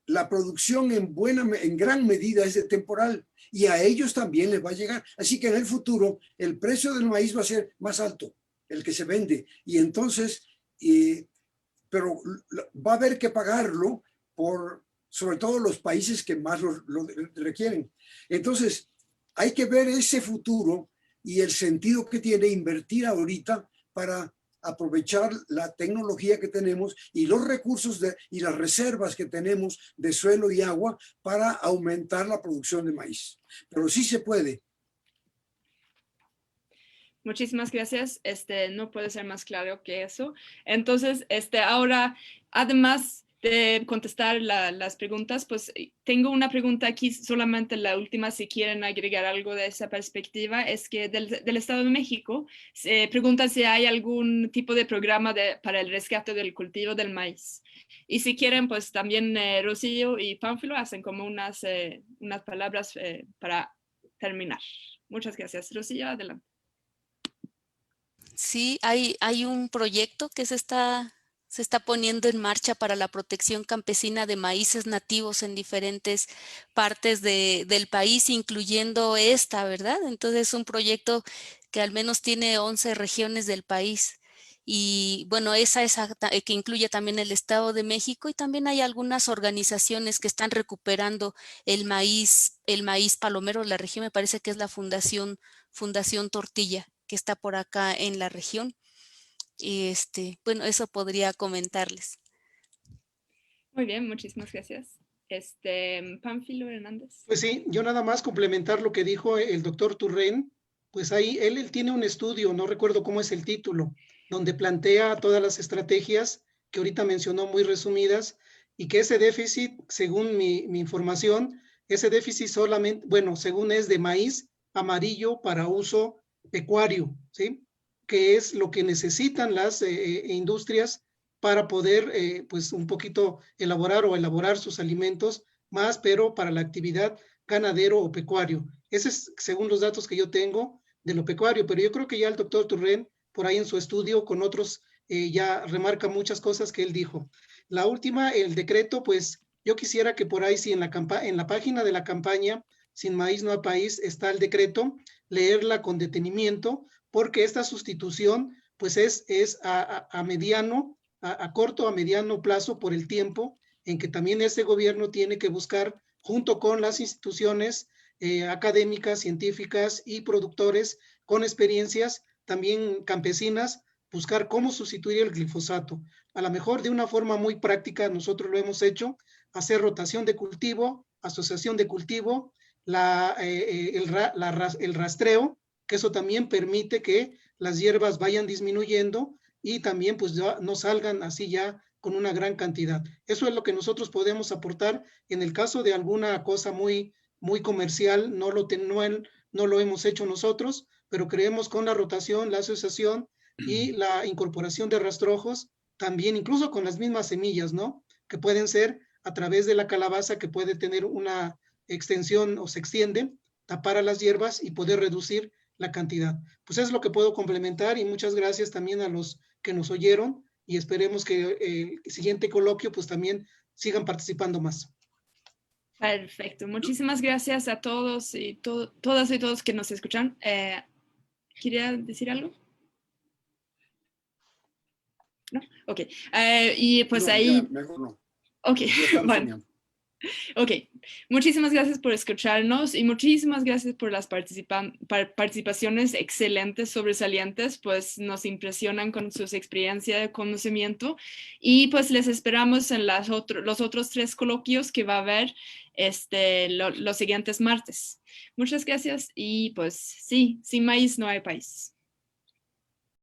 La producción en gran medida es de temporal y a ellos también les va a llegar. Así que en el futuro el precio del maíz va a ser más alto, el que se vende. Y entonces, pero va a haber que pagarlo sobre todo los países que más lo requieren. Entonces, hay que ver ese futuro y el sentido que tiene invertir ahorita para aprovechar la tecnología que tenemos y los recursos y las reservas que tenemos de suelo y agua para aumentar la producción de maíz. Pero sí se puede. Muchísimas gracias. No puede ser más claro que eso. Entonces, ahora, además de contestar las preguntas, pues tengo una pregunta aquí, solamente la última, si quieren agregar algo de esa perspectiva, es que del Estado de México se pregunta si hay algún tipo de programa para el rescate del cultivo del maíz. Y si quieren, pues también Rocío y Pánfilo hacen como unas palabras para terminar. Muchas gracias. Rocío, adelante. Sí, hay un proyecto que se está poniendo en marcha para la protección campesina de maíces nativos en diferentes partes del país, incluyendo esta, ¿verdad? Entonces es un proyecto que al menos tiene 11 regiones del país. Y bueno, que incluye también el Estado de México, y también hay algunas organizaciones que están recuperando el maíz palomero de la región. Me parece que es la Fundación Tortilla, que está por acá en la región. Y bueno, eso podría comentarles. Muy bien, muchísimas gracias. Pánfilo Hernández. Pues sí, yo nada más complementar lo que dijo el doctor Turren. Pues ahí él tiene un estudio, no recuerdo cómo es el título, donde plantea todas las estrategias que ahorita mencionó muy resumidas, y que ese déficit, según mi información, ese déficit solamente, bueno, según es de maíz amarillo para uso pecuario, ¿sí? Que es lo que necesitan las industrias para poder, pues, un poquito elaborar sus alimentos más, pero para la actividad ganadero o pecuario. Ese es según los datos que yo tengo de lo pecuario, pero yo creo que ya el doctor Turren, por ahí en su estudio con otros, ya remarca muchas cosas que él dijo. La última, el decreto, pues yo quisiera que por ahí, si en la página de la campaña Sin Maíz No Hay País está el decreto, leerla con detenimiento, porque esta sustitución pues es a corto, a mediano plazo por el tiempo en que también este gobierno tiene que buscar, junto con las instituciones académicas, científicas y productores con experiencias, también campesinas, buscar cómo sustituir el glifosato. A lo mejor de una forma muy práctica, nosotros lo hemos hecho, hacer rotación de cultivo, asociación de cultivo, el rastreo, que eso también permite que las hierbas vayan disminuyendo y también pues ya no salgan así ya con una gran cantidad. Eso es lo que nosotros podemos aportar. En el caso de alguna cosa muy comercial, no lo hemos hecho nosotros, pero creemos con la rotación, la asociación y la incorporación de rastrojos, también incluso con las mismas semillas, ¿no? Que pueden ser a través de la calabaza, que puede tener una extensión o se extiende, tapar a las hierbas y poder reducir la cantidad. Pues es lo que puedo complementar y muchas gracias también a los que nos oyeron y esperemos que el siguiente coloquio pues también sigan participando más. Perfecto. Muchísimas gracias a todos y todas y todos que nos escuchan. ¿Quería decir algo? ¿No? Ok. Y pues no, ahí... Ya, mejor no. Ok, bueno. Soñando. Ok, muchísimas gracias por escucharnos y muchísimas gracias por las participaciones excelentes, sobresalientes, pues nos impresionan con sus experiencias de conocimiento y pues les esperamos en los otros 3 coloquios que va a haber los siguientes martes. Muchas gracias y pues sí, sin maíz no hay país.